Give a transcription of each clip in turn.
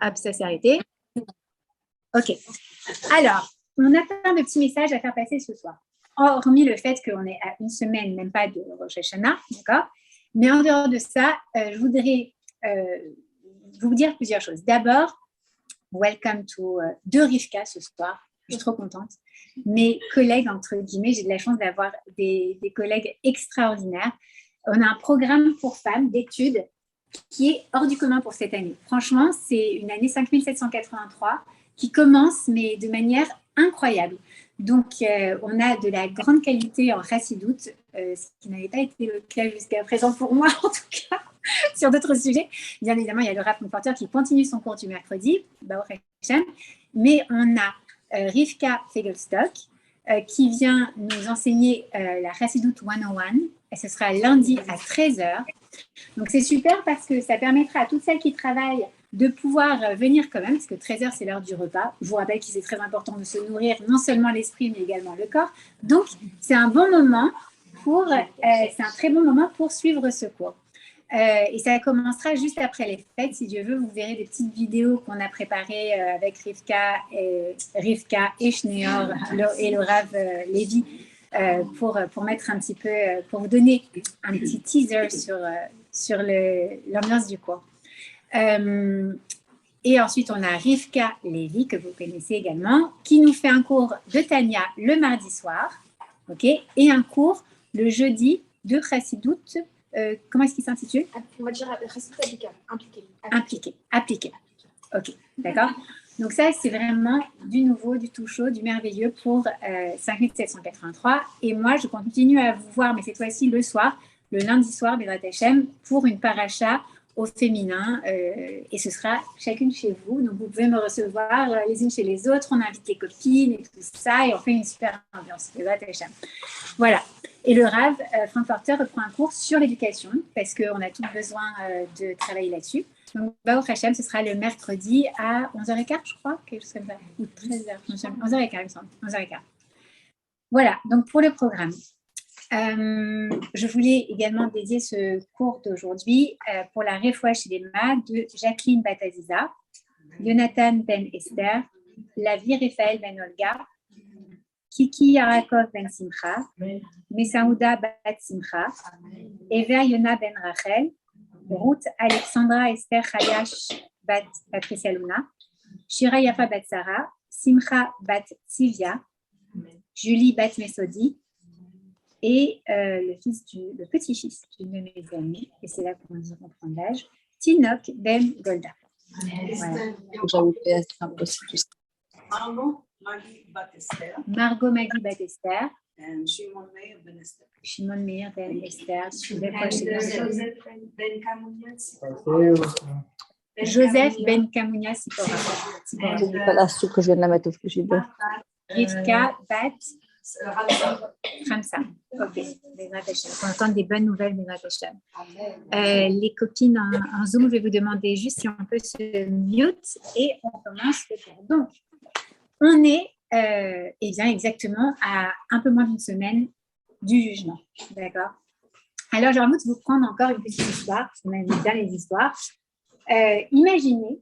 Hop, ça s'est arrêté. OK. Alors, on a plein de petits messages à faire passer ce soir. Hormis le fait qu'on est à une semaine, même pas de Rosh Hashanah, d'accord? Mais en dehors de ça, je voudrais vous dire plusieurs choses. D'abord, welcome to de Rivka ce soir. Je suis trop contente. Mes collègues, entre guillemets, j'ai de la chance d'avoir des collègues extraordinaires. On a un programme pour femmes d'études qui est hors du commun pour cette année. Franchement, c'est une année 5783 qui commence, mais de manière incroyable. Donc, on a de la grande qualité en chassidoute, ce qui n'avait pas été le cas jusqu'à présent pour moi, en tout cas, sur d'autres sujets. Bien évidemment, il y a le Rav Conforter qui continue son cours du mercredi, mais on a Rivka Fegelstock qui vient nous enseigner la chassidoute 101, et ce sera lundi à 13h. Donc, c'est super parce que ça permettra à toutes celles qui travaillent de pouvoir venir quand même, parce que 13h, c'est l'heure du repas. Je vous rappelle que c'est très important de se nourrir, non seulement l'esprit, mais également le corps. Donc, c'est un bon moment c'est un très bon moment pour suivre ce cours. Et ça commencera juste après les fêtes. Si Dieu veut, vous verrez des petites vidéos qu'on a préparées avec Rivka et Schneor et le Rav Lévi pour mettre un petit peu, pour vous donner un petit teaser sur l'ambiance du cours. Et ensuite, on a Rivka Lévi, que vous connaissez également, qui nous fait un cours de Tania le mardi soir, okay, et un cours le jeudi de Chassidoute. Comment est-ce qu'il s'intitule? On va dire Chassidoute appliqué. Ok, d'accord. Donc ça, c'est vraiment du nouveau, du tout chaud, du merveilleux pour 5783. Et moi, je continue à vous voir, mais cette fois-ci le soir, le lundi soir, Bezrat Hashem, pour une paracha au féminin. Et ce sera chacune chez vous. Donc, vous pouvez me recevoir les unes chez les autres. On invite les copines et tout ça. Et on fait une super ambiance. Bezrat Hashem. Voilà. Et le Rav Frankfurter reprend un cours sur l'éducation parce qu'on a tous besoin de travailler là-dessus. Donc, Baruch Hashem, ce sera le mercredi à 11h15, je crois, quelque chose comme ça, ou 13h, 11h15, il me semble, 11h15. Voilà, donc pour le programme. Je voulais également dédier ce cours d'aujourd'hui pour la Refoua Shlema de Jacqueline Bataziza, Jonathan Ben Esther, Lavi Raphaël Ben Olga, Kiki Yarakov Ben Simcha, Mesaouda Bat Simcha, Eva Yona Ben Rachel, Ruth Alexandra Esther Hayash Bat Patricia Luna, Shira Yafa Bat Sarah, Simcha Bat Sylvia, Julie Bat Mesodi et le petit-fils d'une de mes amies, et c'est là qu'on dit qu'on prend l'âge, Tinok Ben Golda. Voilà. Margot Maggie Bat Esther. Shimon Meir Ben Esther. Joseph Ben Kamounia Sipora. C'est pas la soupe que je viens de la mettre au frigidaire. Rivka Bat Ramsa. Ok. On entend des bonnes nouvelles de Hashem. Les copines en Zoom, je vais vous demander juste si on peut se mute et on commence le cours. Donc, on est eh bien exactement à un peu moins d'une semaine du jugement. D'accord? Alors, j'ai envie de vous prendre encore une petite histoire, parce qu'on aime bien les histoires. Imaginez,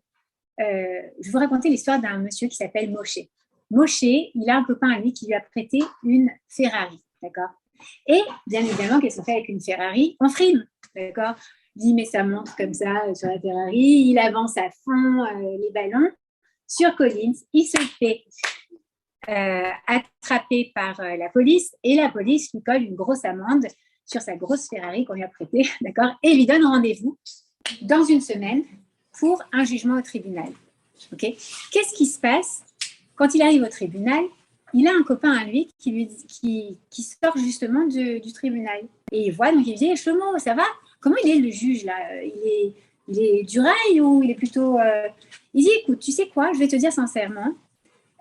je vais vous raconter l'histoire d'un monsieur qui s'appelle Moshe. Moshe, il a un copain à lui qui lui a prêté une Ferrari. D'accord? Et bien évidemment, qu'est-ce qu'on fait avec une Ferrari? On frime. D'accord? Il met sa montre comme ça sur la Ferrari, il avance à fond les ballons sur Collins, il se fait attrapé par la police et la police lui colle une grosse amende sur sa grosse Ferrari qu'on lui a prêtée, d'accord, et lui donne rendez-vous dans une semaine pour un jugement au tribunal. Okay. Qu'est-ce qui se passe quand il arrive au tribunal? Il a un copain à lui qui sort justement du tribunal et il voit, donc il dit: Shlomo, ça va? Comment il est le juge là? Il est du rail ou il est plutôt... Il dit: écoute, tu sais quoi, je vais te dire sincèrement,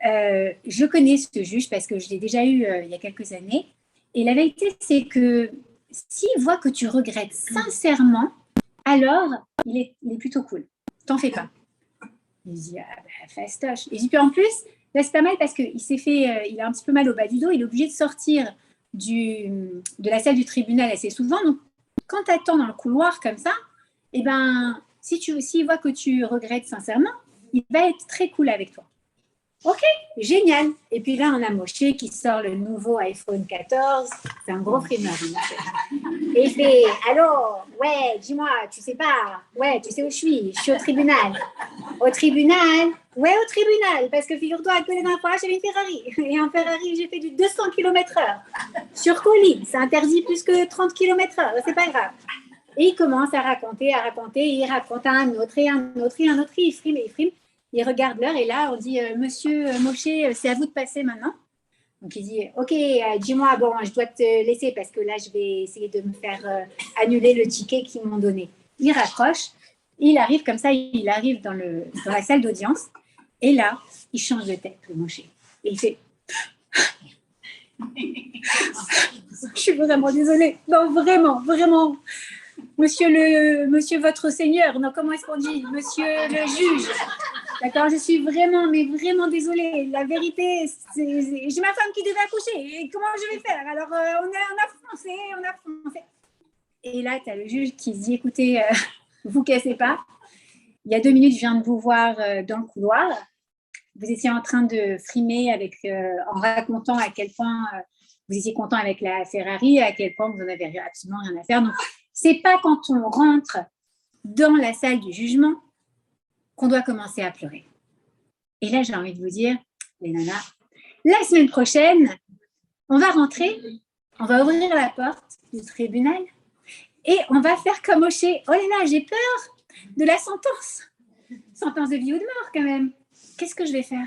je connais ce juge parce que je l'ai déjà eu il y a quelques années. Et la vérité, c'est que s'il voit que tu regrettes sincèrement, alors il est plutôt cool. T'en fais pas. Il dit: ah bah, fastoche. Et puis en plus, là c'est pas mal parce qu'il s'est fait, il a un petit peu mal au bas du dos, il est obligé de sortir de la salle du tribunal assez souvent. Donc quand tu attends dans le couloir comme ça, eh ben, s'il voit que tu regrettes sincèrement, il va être très cool avec toi. Ok, génial. Et puis là, on a Moshe qui sort le nouveau iPhone 14. C'est un gros frimeur. Et il fait, alors, ouais, dis-moi, tu sais pas, ouais, tu sais où je suis au tribunal. Au tribunal? Ouais, au tribunal, parce que figure-toi que la dernière fois, j'avais une Ferrari. Et en Ferrari, j'ai fait du 200 km/h. Sur Colline, c'est interdit plus que 30 km/h, c'est pas grave. Et il commence à raconter, et il raconte à un autre, et un autre, et un autre, et il frime, et il frime. Il regarde l'heure, et là, on dit, Monsieur Moshe, c'est à vous de passer maintenant. Donc, il dit, ok, dis-moi, bon, je dois te laisser parce que là, je vais essayer de me faire annuler le ticket qu'ils m'ont donné. Il raccroche, il arrive comme ça, il arrive dans la salle d'audience, et là, il change de tête, le Moshe. Et il fait, je suis vraiment désolée. Non, vraiment, vraiment. Monsieur votre Seigneur, non, comment est-ce qu'on dit? Monsieur le juge. D'accord, je suis vraiment, mais vraiment désolée. La vérité, j'ai ma femme qui devait accoucher. Et comment je vais faire? Alors, on a foncé. Et là, tu as le juge qui se dit, écoutez, vous cassez pas. Il y a 2 minutes, je viens de vous voir dans le couloir. Vous étiez en train de frimer en racontant à quel point vous étiez content avec la Ferrari, à quel point vous n'en avez absolument rien à faire. Donc, c'est pas quand on rentre dans la salle du jugement qu'on doit commencer à pleurer. Et là, j'ai envie de vous dire, les nanas, la semaine prochaine, on va rentrer, on va ouvrir la porte du tribunal et on va faire comme Moshe. Oh là là, j'ai peur de la sentence. Sentence de vie ou de mort quand même. Qu'est-ce que je vais faire?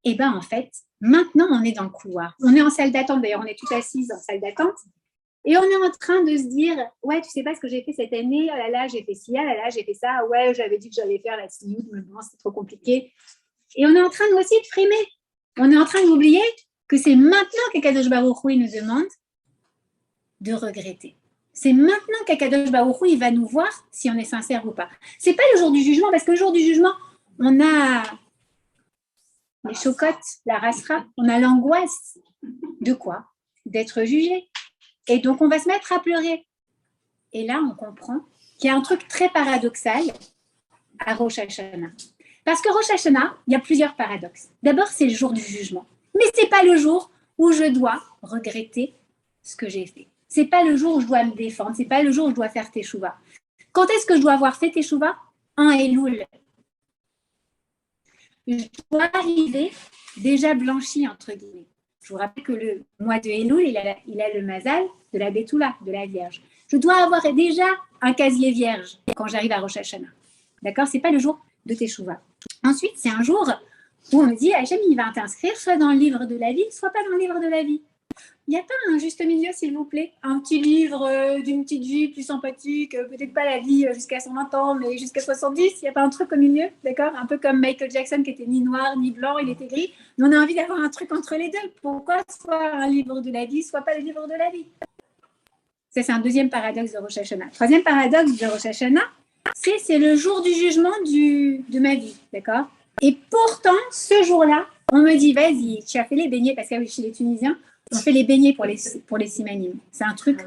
Eh bien, en fait, maintenant, on est dans le couloir. On est en salle d'attente. D'ailleurs, on est toutes assises en salle d'attente. Et on est en train de se dire, ouais, tu sais pas ce que j'ai fait cette année, oh là là, j'ai fait ci, oh là là, j'ai fait ça, ouais, j'avais dit que j'allais faire la CIUD, mais bon, c'est trop compliqué. Et on est en train nous aussi de frimer. On est en train d'oublier que c'est maintenant qu'Akadosh Baruch Hu nous demande de regretter. C'est maintenant qu'Akadosh Baruch Hu, il va nous voir si on est sincère ou pas. C'est pas le jour du jugement, parce que le jour du jugement, on a les chocottes, la rasera, on a l'angoisse. De quoi? D'être jugé. Et donc, on va se mettre à pleurer. Et là, on comprend qu'il y a un truc très paradoxal à Rosh Hashanah. Parce que Rosh Hashanah, il y a plusieurs paradoxes. D'abord, c'est le jour du jugement. Mais ce n'est pas le jour où je dois regretter ce que j'ai fait. Ce n'est pas le jour où je dois me défendre. Ce n'est pas le jour où je dois faire teshuva. Quand est-ce que je dois avoir fait teshuva? En Elul. Je dois arriver déjà blanchi, entre guillemets. Je vous rappelle que le mois de Elul, il a le mazal de la Betula, de la Vierge. Je dois avoir déjà un casier vierge quand j'arrive à Rosh Hashanah. D'accord? Ce n'est pas le jour de Teshuvah. Ensuite, c'est un jour où on me dit, Hachem, il va t'inscrire soit dans le livre de la vie, soit pas dans le livre de la vie. Il n'y a pas un juste milieu, s'il vous plaît? Un petit livre d'une petite vie plus sympathique, peut-être pas la vie jusqu'à 120 ans, mais jusqu'à 70. Il n'y a pas un truc au milieu, d'accord? Un peu comme Michael Jackson qui était ni noir ni blanc, il était gris. Mais on a envie d'avoir un truc entre les deux. Pourquoi soit un livre de la vie, soit pas le livre de la vie? Ça, c'est un deuxième paradoxe de Rosh Hashanah. Troisième paradoxe de Rosh Hashanah, c'est le jour du jugement de ma vie, d'accord? Et pourtant, ce jour-là, on me dit, vas-y, tu as fait les beignets, parce que chez les Tunisiens, on fait les beignets pour les simanim. C'est un truc,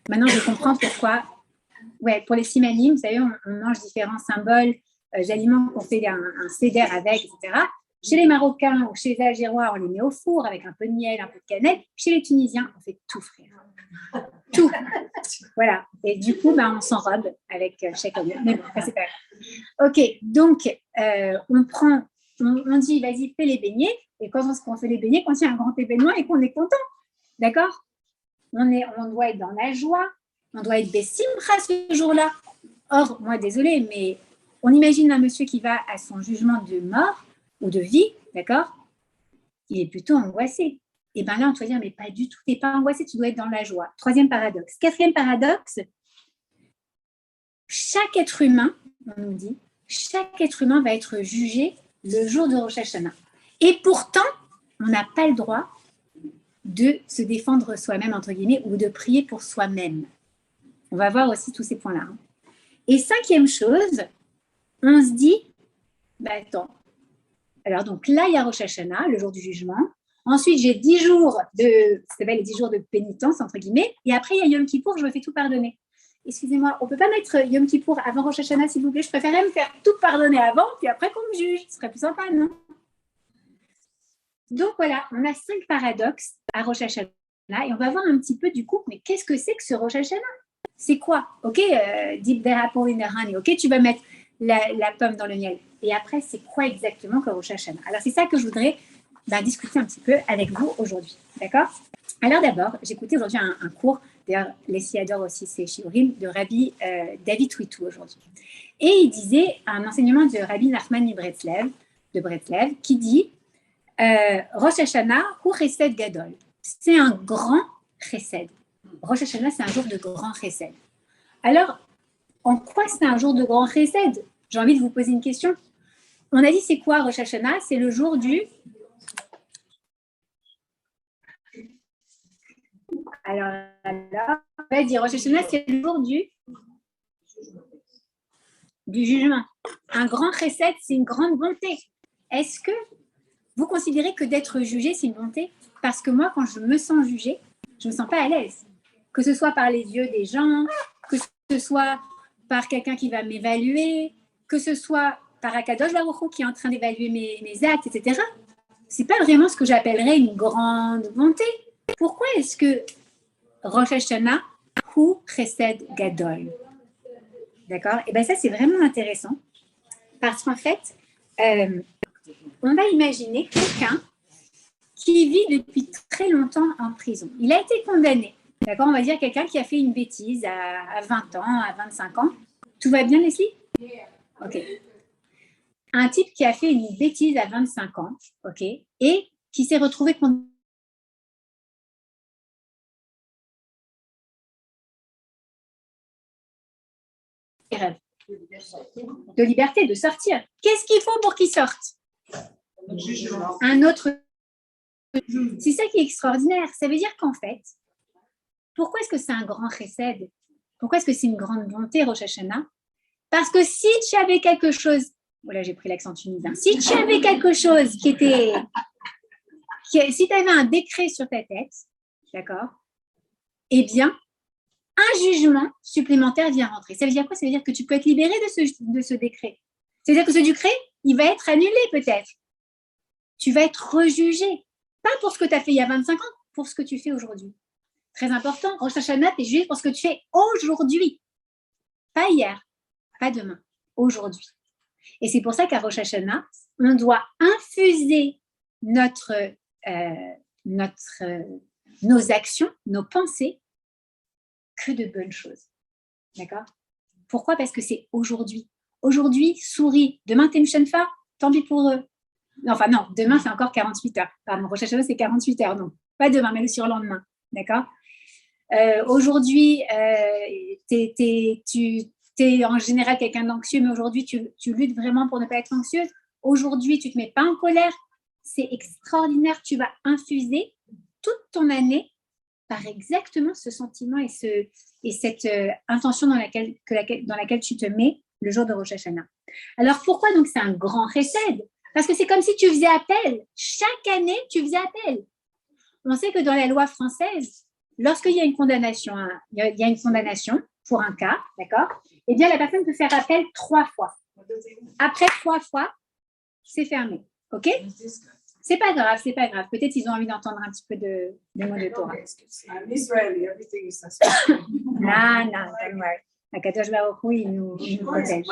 maintenant je comprends pourquoi. Ouais, pour les simanim, vous savez, on mange différents symboles d'aliments qu'on fait un seder avec, etc. Chez les Marocains ou chez les Algérois, on les met au four avec un peu de miel, un peu de cannelle. Chez les Tunisiens, on fait tout frire. Tout. Voilà. Et du coup, on s'enrobe avec chaque année. Mais bon, c'est pas grave. Ok, donc, on dit, vas-y, fais les beignets. Et quand on fait les beignets, quand il y a un grand événement et qu'on est content. D'accord? On doit être dans la joie. On doit être bessimra ce jour-là. Or, moi, désolée, mais on imagine un monsieur qui va à son jugement de mort ou de vie, d'accord? Il est plutôt angoissé. Et bien là, on te dire, mais pas du tout, tu n'es pas angoissé, tu dois être dans la joie. Troisième paradoxe. Quatrième paradoxe, chaque être humain, on nous dit, chaque être humain va être jugé le jour de Rosh Hashanah. Et pourtant, on n'a pas le droit de se défendre soi-même, entre guillemets, ou de prier pour soi-même. On va voir aussi tous ces points-là. Et cinquième chose, on se dit, attends. Alors donc là, il y a Rosh Hashanah, le jour du jugement. Ensuite, j'ai 10 jours ça s'appelle les 10 jours de pénitence, entre guillemets. Et après, il y a Yom Kippour, je me fais tout pardonner. excusez-moi, on ne peut pas mettre Yom Kippour avant Rosh Hashanah, s'il vous plaît. Je préférerais me faire tout pardonner avant, puis après qu'on me juge. Ce serait plus sympa, non? Donc voilà, on a 5 paradoxes à Rosh Hashanah et on va voir un petit peu du coup, mais qu'est-ce que c'est que ce Rosh Hashanah? C'est quoi? Ok, ok, tu vas mettre la pomme dans le miel. Et après, c'est quoi exactement que Rosh Hashanah? Alors c'est ça que je voudrais discuter un petit peu avec vous aujourd'hui. D'accord? Alors d'abord, j'ai écouté aujourd'hui un cours, d'ailleurs Leslie adore aussi ces shiurim, de Rabbi David Twitou aujourd'hui. Et il disait un enseignement de Rabbi Nachman de Bretzlev, qui dit Rosh Hashanah ou Chesed Gadol. C'est un grand Chesed. Rosh Hashanah, c'est un jour de grand Chesed. Alors, en quoi c'est un jour de grand Chesed? J'ai envie de vous poser une question. On a dit c'est quoi Rosh Hashanah? C'est le jour du... Alors là, on va dire Rosh Hashanah, c'est le jour du jugement. Un grand Chesed, c'est une grande bonté. Est-ce que vous considérez que d'être jugé, c'est une bonté? Parce que moi, quand je me sens jugée, je ne me sens pas à l'aise. Que ce soit par les yeux des gens, que ce soit par quelqu'un qui va m'évaluer, que ce soit par Akadosh Baruch Hu qui est en train d'évaluer mes actes, etc. Ce n'est pas vraiment ce que j'appellerais une grande bonté. Pourquoi est-ce que Rosh Hashanah ou Chesed Gadol? D'accord? Et bien ça, c'est vraiment intéressant parce qu'en fait, on va imaginer quelqu'un qui vit depuis très longtemps en prison. Il a été condamné. D'accord? On va dire quelqu'un qui a fait une bêtise à 20 ans, à 25 ans. Tout va bien, Leslie? OK. Un type qui a fait une bêtise à 25 ans, OK, et qui s'est retrouvé condamné de liberté, de sortir. Qu'est-ce qu'il faut pour qu'il sorte? Un autre. C'est ça qui est extraordinaire. Ça veut dire qu'en fait, pourquoi est-ce que c'est un grand chesed? Pourquoi est-ce que c'est une grande bonté, Rosh Hashanah? Parce que si tu avais quelque chose, voilà, j'ai pris l'accent tunisien, si tu avais quelque chose si tu avais un décret sur ta tête, d'accord, eh bien, un jugement supplémentaire vient rentrer. Ça veut dire quoi? Ça veut dire que tu peux être libéré de ce décret. C'est-à-dire que ce décret, il va être annulé peut-être. Tu vas être rejugé. Pas pour ce que tu as fait il y a 25 ans, pour ce que tu fais aujourd'hui. Très important, Rosh Hashanah, tu es jugé pour ce que tu fais aujourd'hui. Pas hier, pas demain, aujourd'hui. Et c'est pour ça qu'à Rosh Hashanah, on doit infuser nos actions, nos pensées, que de bonnes choses. D'accord? Pourquoi? Parce que c'est aujourd'hui. Aujourd'hui, souris. Demain, t'es Mshenfa, tant pis pour eux. Enfin, non, demain, c'est encore 48 heures. Pardon, Rosh Hashanah, c'est 48 heures. Non, pas demain, mais le surlendemain. D'accord? Aujourd'hui, tu es en général quelqu'un d'anxieux, mais aujourd'hui, tu luttes vraiment pour ne pas être anxieuse. Aujourd'hui, tu ne te mets pas en colère. C'est extraordinaire. Tu vas infuser toute ton année par exactement ce sentiment et cette intention dans laquelle tu te mets le jour de Rosh Hashanah. Alors, pourquoi donc c'est un grand chesed? Parce que c'est comme si tu faisais appel. Chaque année, tu faisais appel. On sait que dans la loi française, lorsqu'il y a une condamnation, il y a une condamnation pour un cas, d'accord? Eh bien, la personne peut faire appel 3 fois. Après 3 fois, c'est fermé. OK? C'est pas grave, c'est pas grave. Peut-être qu'ils ont envie d'entendre un petit peu de mots de Torah. Non, don't worry. Akadosh Baruch Hu, il nous protège.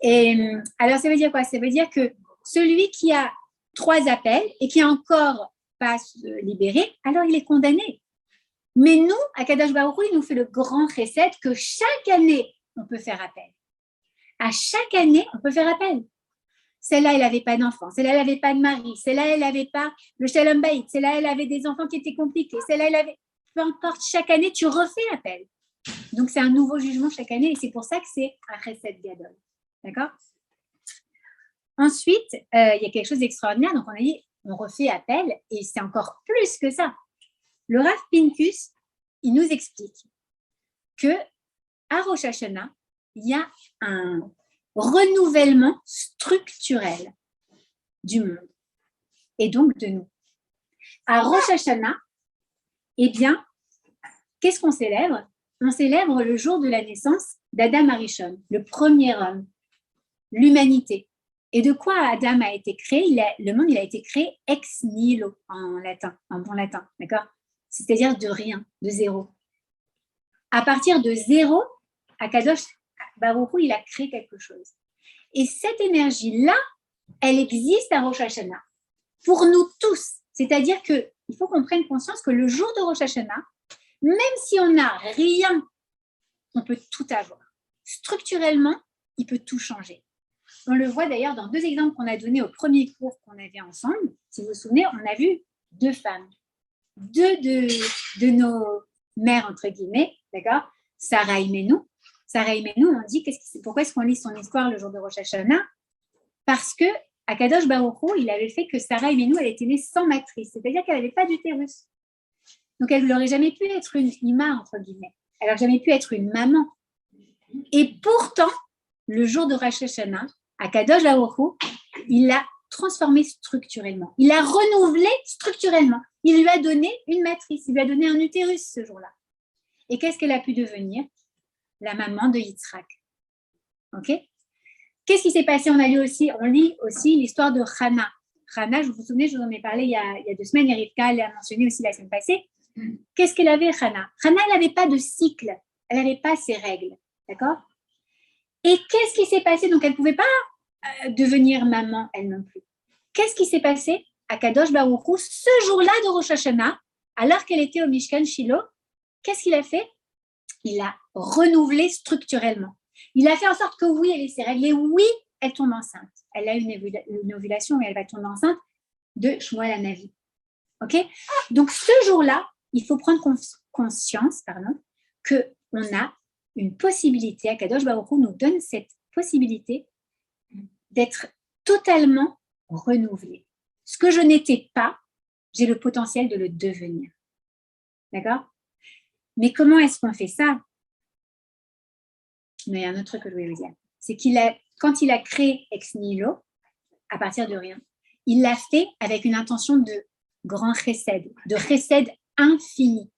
Et alors, ça veut dire quoi? Ça veut dire que celui qui a 3 appels et qui est encore pas libéré, alors il est condamné. Mais nous, Akadosh Baruch Hu, il nous fait le grand chesed que chaque année, on peut faire appel. À chaque année, on peut faire appel. Celle-là, elle n'avait pas d'enfant. Celle-là, elle n'avait pas de mari. Celle-là, elle n'avait pas le shalom bayit. Celle-là, elle avait des enfants qui étaient compliqués. Celle-là, elle avait... Peu importe, chaque année, tu refais appel. Donc, c'est un nouveau jugement chaque année et c'est pour ça que c'est un chesed gadol. D'accord? Ensuite, il y a quelque chose d'extraordinaire. Donc, on a dit, on refait appel et c'est encore plus que ça. Le Rav Pincus, il nous explique que à Rosh Hashanah, il y a un renouvellement structurel du monde et donc de nous. À Rosh Hashanah, eh bien, qu'est-ce qu'on célèbre? on célèbre le jour de la naissance d'Adam Arishon, le premier homme, l'humanité. Et de quoi Adam a été créé? Le monde il a été créé ex nihilo en latin, en bon latin, d'accord? C'est-à-dire de rien, de zéro. À partir de zéro, Akadosh Baruch Hu, il a créé quelque chose. Et cette énergie-là, elle existe à Rosh Hashanah. Pour nous tous. C'est-à-dire qu'il faut qu'on prenne conscience que le jour de Rosh Hashanah, même si on n'a rien, on peut tout avoir. Structurellement, il peut tout changer. On le voit d'ailleurs dans 2 exemples qu'on a donnés au premier cours qu'on avait ensemble. Si vous vous souvenez, on a vu 2 femmes. 2 de nos mères, entre guillemets, d'accord? Sarah Imenou. Sarah Imenou, on dit pourquoi est-ce qu'on lit son histoire le jour de Rosh Hashanah? Parce que Akadosh Baruch Hu, il avait fait que Sarah Imenou, elle était née sans matrice, c'est-à-dire qu'elle n'avait pas d'utérus. Donc, elle n'aurait jamais pu être une ima, entre guillemets. Elle n'aurait jamais pu être une maman. Et pourtant, le jour de Rosh Hashanah, Akadosh Baruch Hu, il l'a transformé structurellement. Il l'a renouvelé structurellement. Il lui a donné une matrice, il lui a donné un utérus ce jour-là. Et qu'est-ce qu'elle a pu devenir? La maman de Yitzhak. Ok? Qu'est-ce qui s'est passé? On lit aussi l'histoire de Hana. Hana, je vous souvenez, je vous en ai parlé il y a 2 semaines, et Rivka l'a mentionné aussi la semaine passée. Qu'est-ce qu'elle avait, Hana? Hana, elle n'avait pas de cycle, elle n'avait pas ses règles, d'accord? Et qu'est-ce qui s'est passé? Donc, elle ne pouvait pas devenir maman, elle non plus. Qu'est-ce qui s'est passé? Akadosh Baruch Hu, ce jour-là de Rosh Hashanah, alors qu'elle était au Mishkan Shiloh, qu'est-ce qu'il a fait? Il a renouvelé structurellement. Il a fait en sorte que oui, elle ait ses règles, et oui, elle tombe enceinte. Elle a une ovulation et elle va tomber enceinte de Shmuel Hanavi. Ok? Donc, ce jour-là, il faut prendre conscience qu'on a une possibilité, Akadosh Baruch Hu nous donne cette possibilité d'être totalement renouvelé. Ce que je n'étais pas, j'ai le potentiel de le devenir. D'accord? Mais comment est-ce qu'on fait ça? Mais il y a un autre truc que je voulais vous dire. C'est quand il a créé Ex Nihilo, à partir de rien, il l'a fait avec une intention de grand chesed, de chesed infini.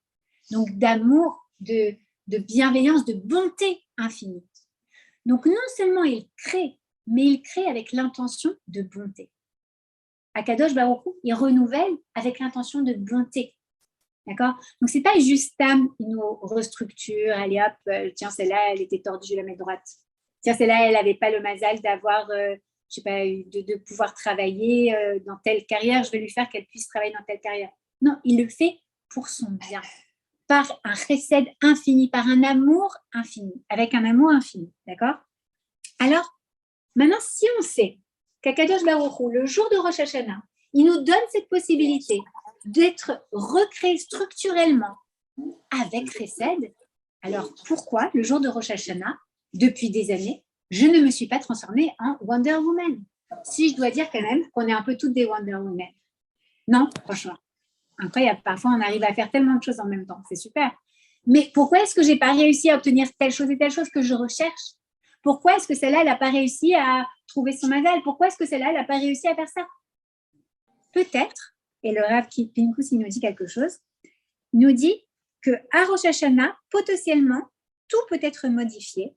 Donc d'amour, de bienveillance, de bonté infinie. Donc non seulement il crée, mais il crée avec l'intention de bonté. Akadosh Baruch Hu, il renouvelle avec l'intention de bonté. D'accord? Donc, ce n'est pas juste il nous restructure, allez hop, tiens, celle-là, elle était tordue, je vais la mettre droite. Tiens, celle-là, elle n'avait pas le mazal d'avoir, je sais pas, de pouvoir travailler dans telle carrière, je vais lui faire qu'elle puisse travailler dans telle carrière. Non, il le fait pour son bien, par un chesed infini, par un amour infini, avec un amour infini. D'accord? Alors, maintenant, si on sait qu'Akadosh Baruch Hu, le jour de Rosh Hashanah, il nous donne cette possibilité d'être recréé structurellement avec Chesed, alors pourquoi le jour de Rosh Hashanah, depuis des années, je ne me suis pas transformée en Wonder Woman? Si je dois dire quand même qu'on est un peu toutes des Wonder Woman. Non, franchement. Incroyable. Parfois, on arrive à faire tellement de choses en même temps. C'est super. Mais pourquoi est-ce que je n'ai pas réussi à obtenir telle chose et telle chose que je recherche? Pourquoi est-ce que celle-là, elle n'a pas réussi à trouver son mazal? Pourquoi est-ce que celle-là, elle n'a pas réussi à faire ça? Peut-être, et le Rav Pinkus, il nous dit quelque chose, il nous dit qu'à Rosh Hashanah, potentiellement, tout peut être modifié,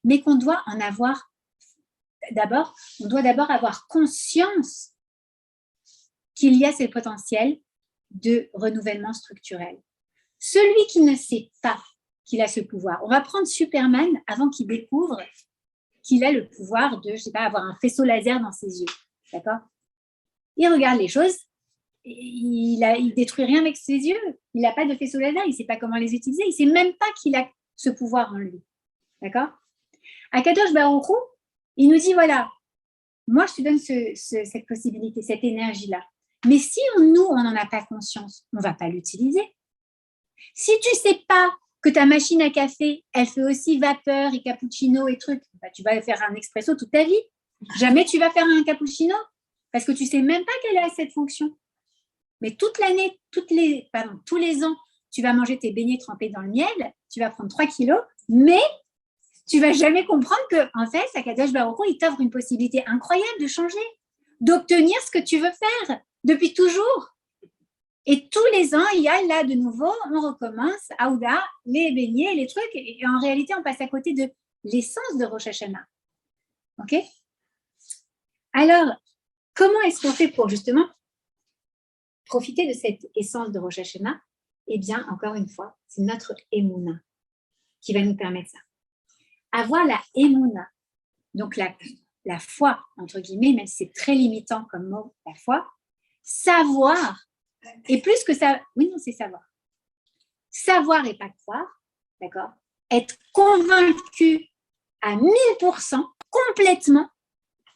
mais qu'on doit en avoir d'abord, on doit d'abord avoir conscience qu'il y a ce potentiel de renouvellement structurel. Celui qui ne sait pas qu'il a ce pouvoir, on va prendre Superman avant qu'il découvre qu'il a le pouvoir de, je sais pas, avoir un faisceau laser dans ses yeux, d'accord? Il regarde les choses, il détruit rien avec ses yeux, il n'a pas de faisceau laser, il ne sait pas comment les utiliser, il ne sait même pas qu'il a ce pouvoir en lui, d'accord? Akadosh Baruch Hu, il nous dit, voilà, moi je te donne cette possibilité, cette énergie-là, mais si on n'en a pas conscience, on ne va pas l'utiliser. Si tu ne sais pas que ta machine à café, elle fait aussi vapeur et cappuccino et trucs, bah, tu vas faire un expresso toute ta vie. Jamais tu vas faire un cappuccino parce que tu ne sais même pas qu'elle a cette fonction. Mais toute l'année, tous les ans, tu vas manger tes beignets trempés dans le miel, tu vas prendre 3 kilos, mais tu ne vas jamais comprendre qu'en fait, Akadosh Baruch Hu, il t'offre une possibilité incroyable de changer, d'obtenir ce que tu veux faire depuis toujours. Et tous les ans, il y a là de nouveau, on recommence, Aouda, les beignets, les trucs. Et en réalité, on passe à côté de l'essence de Rosh Hashanah. OK? Alors, comment est-ce qu'on fait pour justement profiter de cette essence de Rosh Hashanah? Eh bien, encore une fois, c'est notre Emouna qui va nous permettre ça. Avoir la Emouna, donc la foi, entre guillemets, même si c'est très limitant comme mot, la foi, savoir, et plus que ça, oui, non, c'est savoir. Savoir et pas croire, d'accord? Être convaincu à 1000%, complètement,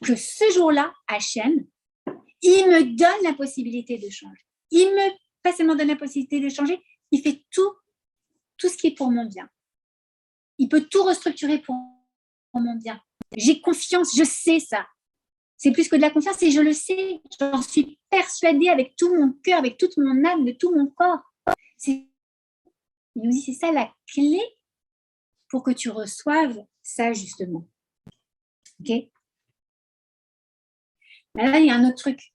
que ce jour-là, Hachem, il me donne la possibilité de changer. Il me, pas seulement donne la possibilité de changer, il fait tout ce qui est pour mon bien. Il peut tout restructurer pour mon bien. J'ai confiance, je sais ça. C'est plus que de la confiance et je le sais. J'en suis persuadée avec tout mon cœur, avec toute mon âme, de tout mon corps. Il nous dit, c'est ça la clé pour que tu reçoives ça, justement. OK? Là, il y a un autre truc.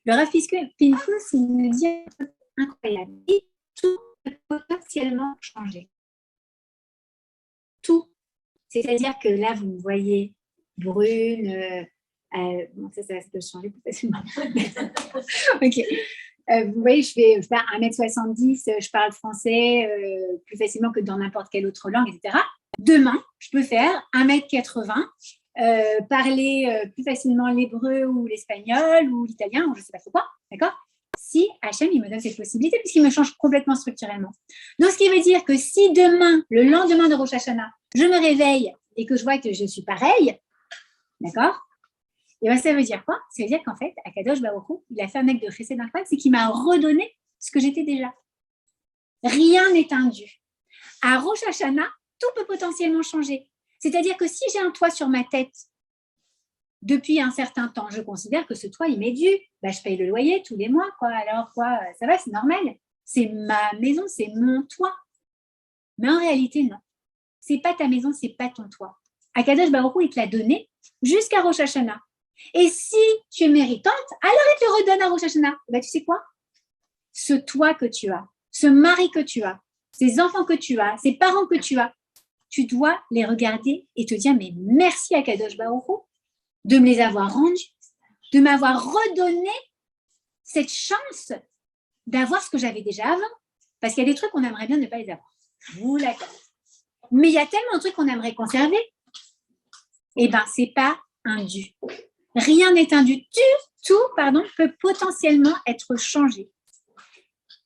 Le Rav Pinchas, il nous dit un truc incroyable. Et tout peut potentiellement changer. Tout. C'est-à-dire que là, vous me voyez brune. Bon, ça peut changer plus facilement. OK. Vous voyez, je fais 1m70, je parle français plus facilement que dans n'importe quelle autre langue, etc. Demain, je peux faire 1m80, parler plus facilement l'hébreu ou l'espagnol ou l'italien, ou je ne sais pas trop quoi, d'accord? Si Hachem, il me donne cette possibilité, puisqu'il me change complètement structurellement. Donc, ce qui veut dire que si demain, le lendemain de Rosh Hashanah, je me réveille et que je vois que je suis pareille, d'accord? Et bien, ça veut dire quoi? Ça veut dire qu'en fait, Akadosh Baruch Hu, il a fait un acte de chesed incroyable, c'est qu'il m'a redonné ce que j'étais déjà. Rien n'est indu. À Rosh Hashanah, tout peut potentiellement changer. C'est-à-dire que si j'ai un toit sur ma tête depuis un certain temps, je considère que ce toit, il m'est dû. Ben, je paye le loyer tous les mois, quoi. Alors, quoi, ça va, c'est normal. C'est ma maison, c'est mon toit. Mais en réalité, non. C'est pas ta maison, c'est pas ton toit. Akadosh Baruch Hu, il te l'a donné jusqu'à Rosh Hashanah. Et si tu es méritante, alors il te redonne à Rosh Hashanah. Ben, tu sais quoi? Ce toit que tu as, ce mari que tu as, ces enfants que tu as, ces parents que tu as, tu dois les regarder et te dire, mais merci à Kadosh Baruch Hu de me les avoir rendus, de m'avoir redonné cette chance d'avoir ce que j'avais déjà avant. Parce qu'il y a des trucs qu'on aimerait bien ne pas les avoir. Vous l'accord. Mais il y a tellement de trucs qu'on aimerait conserver. Eh bien, ce n'est pas un dû. Rien n'est un dû. Tout peut potentiellement être changé.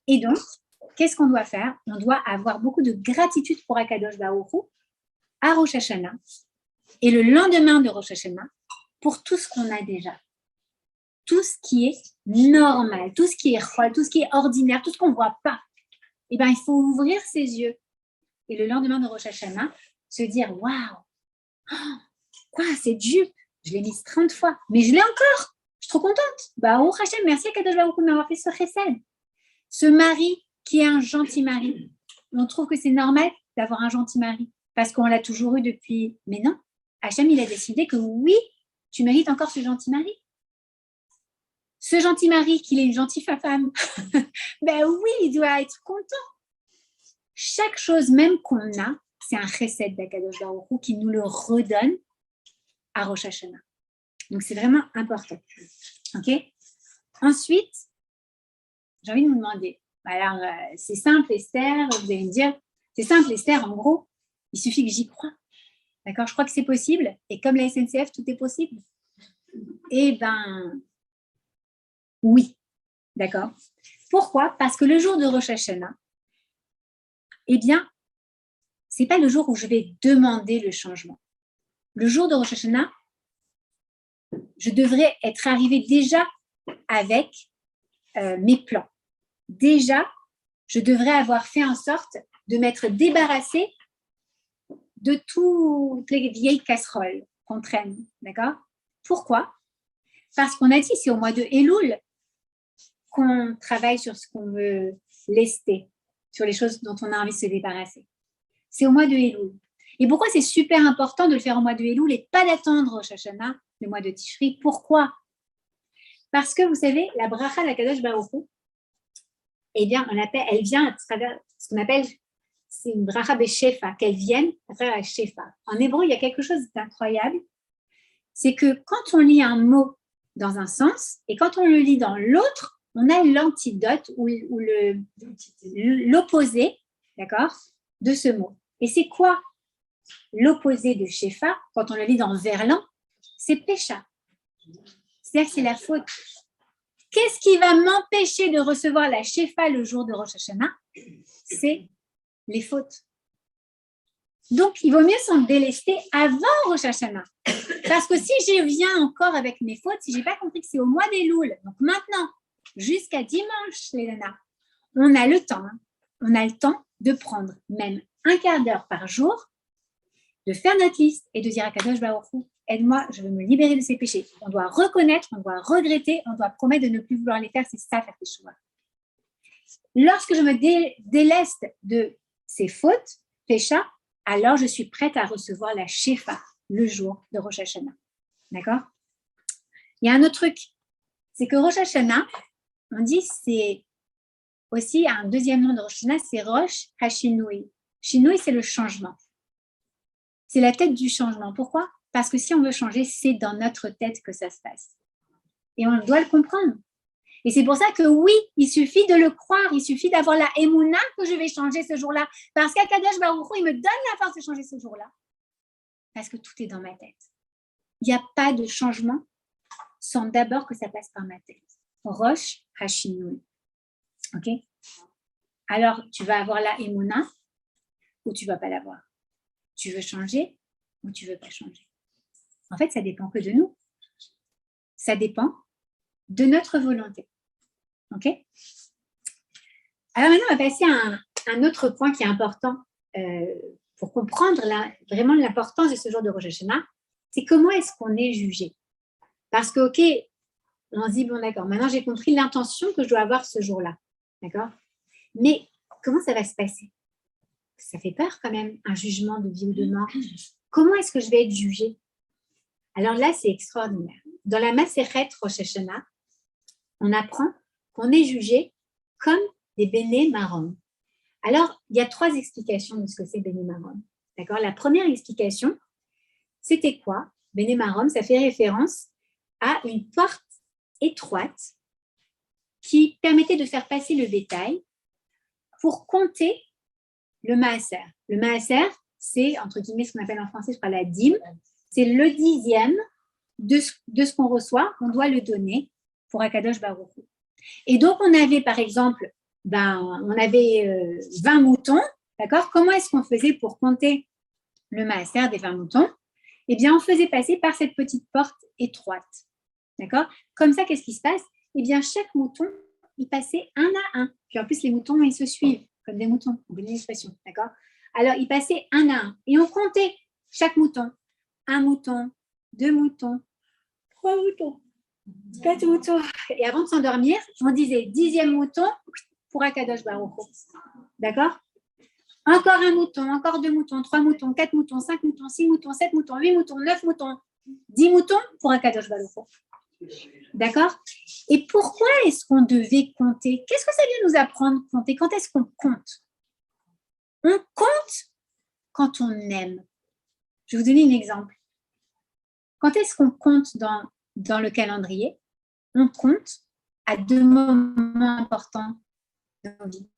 Et donc, qu'est-ce qu'on doit faire? On doit avoir beaucoup de gratitude pour Akadosh Baruch Hu à Rosh Hashanah et le lendemain de Rosh Hashanah pour tout ce qu'on a déjà. Tout ce qui est normal, tout ce qui est chol, tout ce qui est ordinaire, tout ce qu'on ne voit pas. Eh bien, il faut ouvrir ses yeux. Et le lendemain de Rosh Hashanah, se dire, waouh, quoi, cette jupe, je l'ai mise 30 fois, mais je l'ai encore. Je suis trop contente. Baruch Hashem, merci à Kadosh Baruch Hu de m'avoir fait ce chesed. Ce mari qui est un gentil mari. On trouve que c'est normal d'avoir un gentil mari parce qu'on l'a toujours eu depuis. Mais non, Hachem, il a décidé que oui, tu mérites encore ce gentil mari. Ce gentil mari, qu'il est une gentille femme, ben oui, il doit être content. Chaque chose, même qu'on a, c'est un chesed d'Akadosh Baruch Hu qui nous le redonne à Rosh Hashanah. Donc, c'est vraiment important. OK? Ensuite, j'ai envie de vous demander, alors, c'est simple, Esther, vous allez me dire, c'est simple, Esther, en gros, il suffit que j'y croie. D'accord? Je crois que c'est possible. Et comme la SNCF, tout est possible. Eh bien, oui. D'accord? Pourquoi? Parce que le jour de Rosh Hashanah, eh bien, ce n'est pas le jour où je vais demander le changement. Le jour de Rosh Hashanah, je devrais être arrivée déjà avec mes plans. Déjà, je devrais avoir fait en sorte de m'être débarrassée de toutes les vieilles casseroles qu'on traîne. D'accord? Pourquoi? Parce qu'on a dit, c'est au mois de Elul qu'on travaille sur ce qu'on veut lester, sur les choses dont on a envie de se débarrasser. C'est au mois de Elul. Et pourquoi c'est super important de le faire au mois de Elul et pas d'attendre Rosh Hashanah, le mois de Tishri? Pourquoi? Parce que, vous savez, la bracha d'Akadosh Baruch Hu, eh bien, elle vient à travers ce qu'on appelle, c'est une bracha beshefa, qu'elle vienne à travers la shefa. En hébreu, il y a quelque chose d'incroyable, c'est que quand on lit un mot dans un sens et quand on le lit dans l'autre, on a l'antidote ou l'opposé, d'accord, de ce mot. Et c'est quoi l'opposé de shefa, quand on le lit dans verlan? C'est pécha. C'est-à-dire que c'est la faute. Qu'est-ce qui va m'empêcher de recevoir la shefa le jour de Rosh Hashanah? C'est les fautes. Donc, il vaut mieux s'en délester avant Rosh Hashanah. Parce que si je viens encore avec mes fautes, si je n'ai pas compris que c'est au mois des Louls, donc maintenant, jusqu'à dimanche, les nanas, on a le temps. On a le temps de prendre même un quart d'heure par jour, de faire notre liste et de dire à Kadosh Baruch Hu, aide-moi, je veux me libérer de ces péchés. On doit reconnaître, on doit regretter, on doit promettre de ne plus vouloir les faire. C'est ça, faire teshuva. Lorsque je me déleste de ces fautes, pécha, alors je suis prête à recevoir la shefa le jour de Rosh Hashanah. D'accord? Il y a un autre truc, c'est que Rosh Hashanah, on dit c'est aussi un deuxième nom de Rosh Hashanah, c'est Rosh Hashinui. Shinui, c'est le changement. C'est la tête du changement. Pourquoi? Parce que si on veut changer, c'est dans notre tête que ça se passe. Et on doit le comprendre. Et c'est pour ça que oui, il suffit de le croire, il suffit d'avoir la émouna que je vais changer ce jour-là. Parce qu'Akadosh Baruch Hu, il me donne la force de changer ce jour-là. Parce que tout est dans ma tête. Il n'y a pas de changement sans d'abord que ça passe par ma tête. Rosh Hashinui. OK? Alors, tu vas avoir la émouna ou tu ne vas pas l'avoir. Tu veux changer ou tu ne veux pas changer. En fait, ça dépend que de nous. Ça dépend de notre volonté. OK? Alors maintenant, on va passer à un autre point qui est important pour comprendre vraiment l'importance de ce jour de Rosh Hashanah, c'est comment est-ce qu'on est jugé. Parce que, OK, on se dit, bon d'accord, maintenant j'ai compris l'intention que je dois avoir ce jour-là. D'accord? Mais comment ça va se passer? Ça fait peur quand même, un jugement de vie ou de mort. Comment est-ce que je vais être jugée? Alors là, c'est extraordinaire. Dans la Maseret Rosh Hashanah, on apprend qu'on est jugé comme des Béné Marom. Alors, il y a 3 explications de ce que c'est Béné Marom. D'accord? La première explication, c'était quoi? Béné Marom, ça fait référence à une porte étroite qui permettait de faire passer le bétail pour compter le maaser. Le maaser, c'est, entre guillemets, ce qu'on appelle en français, je crois, la dîme. C'est le 10e de ce qu'on reçoit. On doit le donner pour Akadosh Baruch Hu. Et donc, on avait, par exemple, on avait 20 moutons. D'accord? Comment est-ce qu'on faisait pour compter le maaser des 20 moutons? Eh bien, on faisait passer par cette petite porte étroite. D'accord? Comme ça, qu'est-ce qui se passe? Eh bien, chaque mouton, il passait un à un. Puis en plus, les moutons, ils se suivent, comme des moutons. On connaît l'expression, d'accord? Alors, il passait un à un. Et on comptait chaque mouton. 1 mouton, 2 moutons, 3 moutons, 4 moutons. Et avant de s'endormir, on disait 10e mouton pour Akadosh Baruch Hu. D'accord? Encore 1 mouton, encore 2 moutons, 3 moutons, 4 moutons, 5 moutons, 6 moutons, 7 moutons, 8 moutons, 9 moutons, 10 moutons pour Akadosh Baruch Hu. D'accord? Et pourquoi est-ce qu'on devait compter? Qu'est-ce que ça vient nous apprendre, compter? Quand est-ce qu'on compte? On compte quand on aime. Je vais vous donner un exemple. Quand est-ce qu'on compte dans le calendrier? On compte à 2 moments importants de nos vies.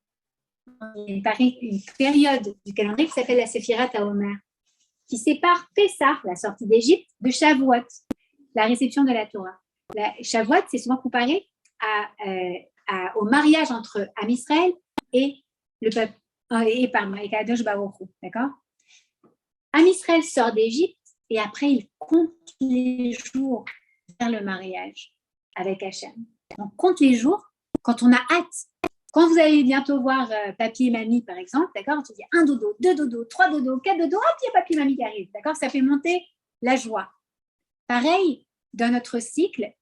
Il y a une période du calendrier qui s'appelle la Séphirat HaOmer, qui sépare Pessah, la sortie d'Égypte, de Shavuot, la réception de la Torah. Shavuot, c'est souvent comparé au mariage entre Am Israël et le peuple, et Kadosh Baruch Hu, d'accord? Am Israël sort d'Égypte et après il compte les jours vers le mariage avec Hachem. On compte les jours quand on a hâte. Quand vous allez bientôt voir papy et mamie, par exemple, d'accord, tu dis 1 dodo, 2 dodo, 3 dodo, 4 dodo, hop, il y a papy et mamie qui arrivent, d'accord? Ça fait monter la joie. Pareil, dans notre cycle,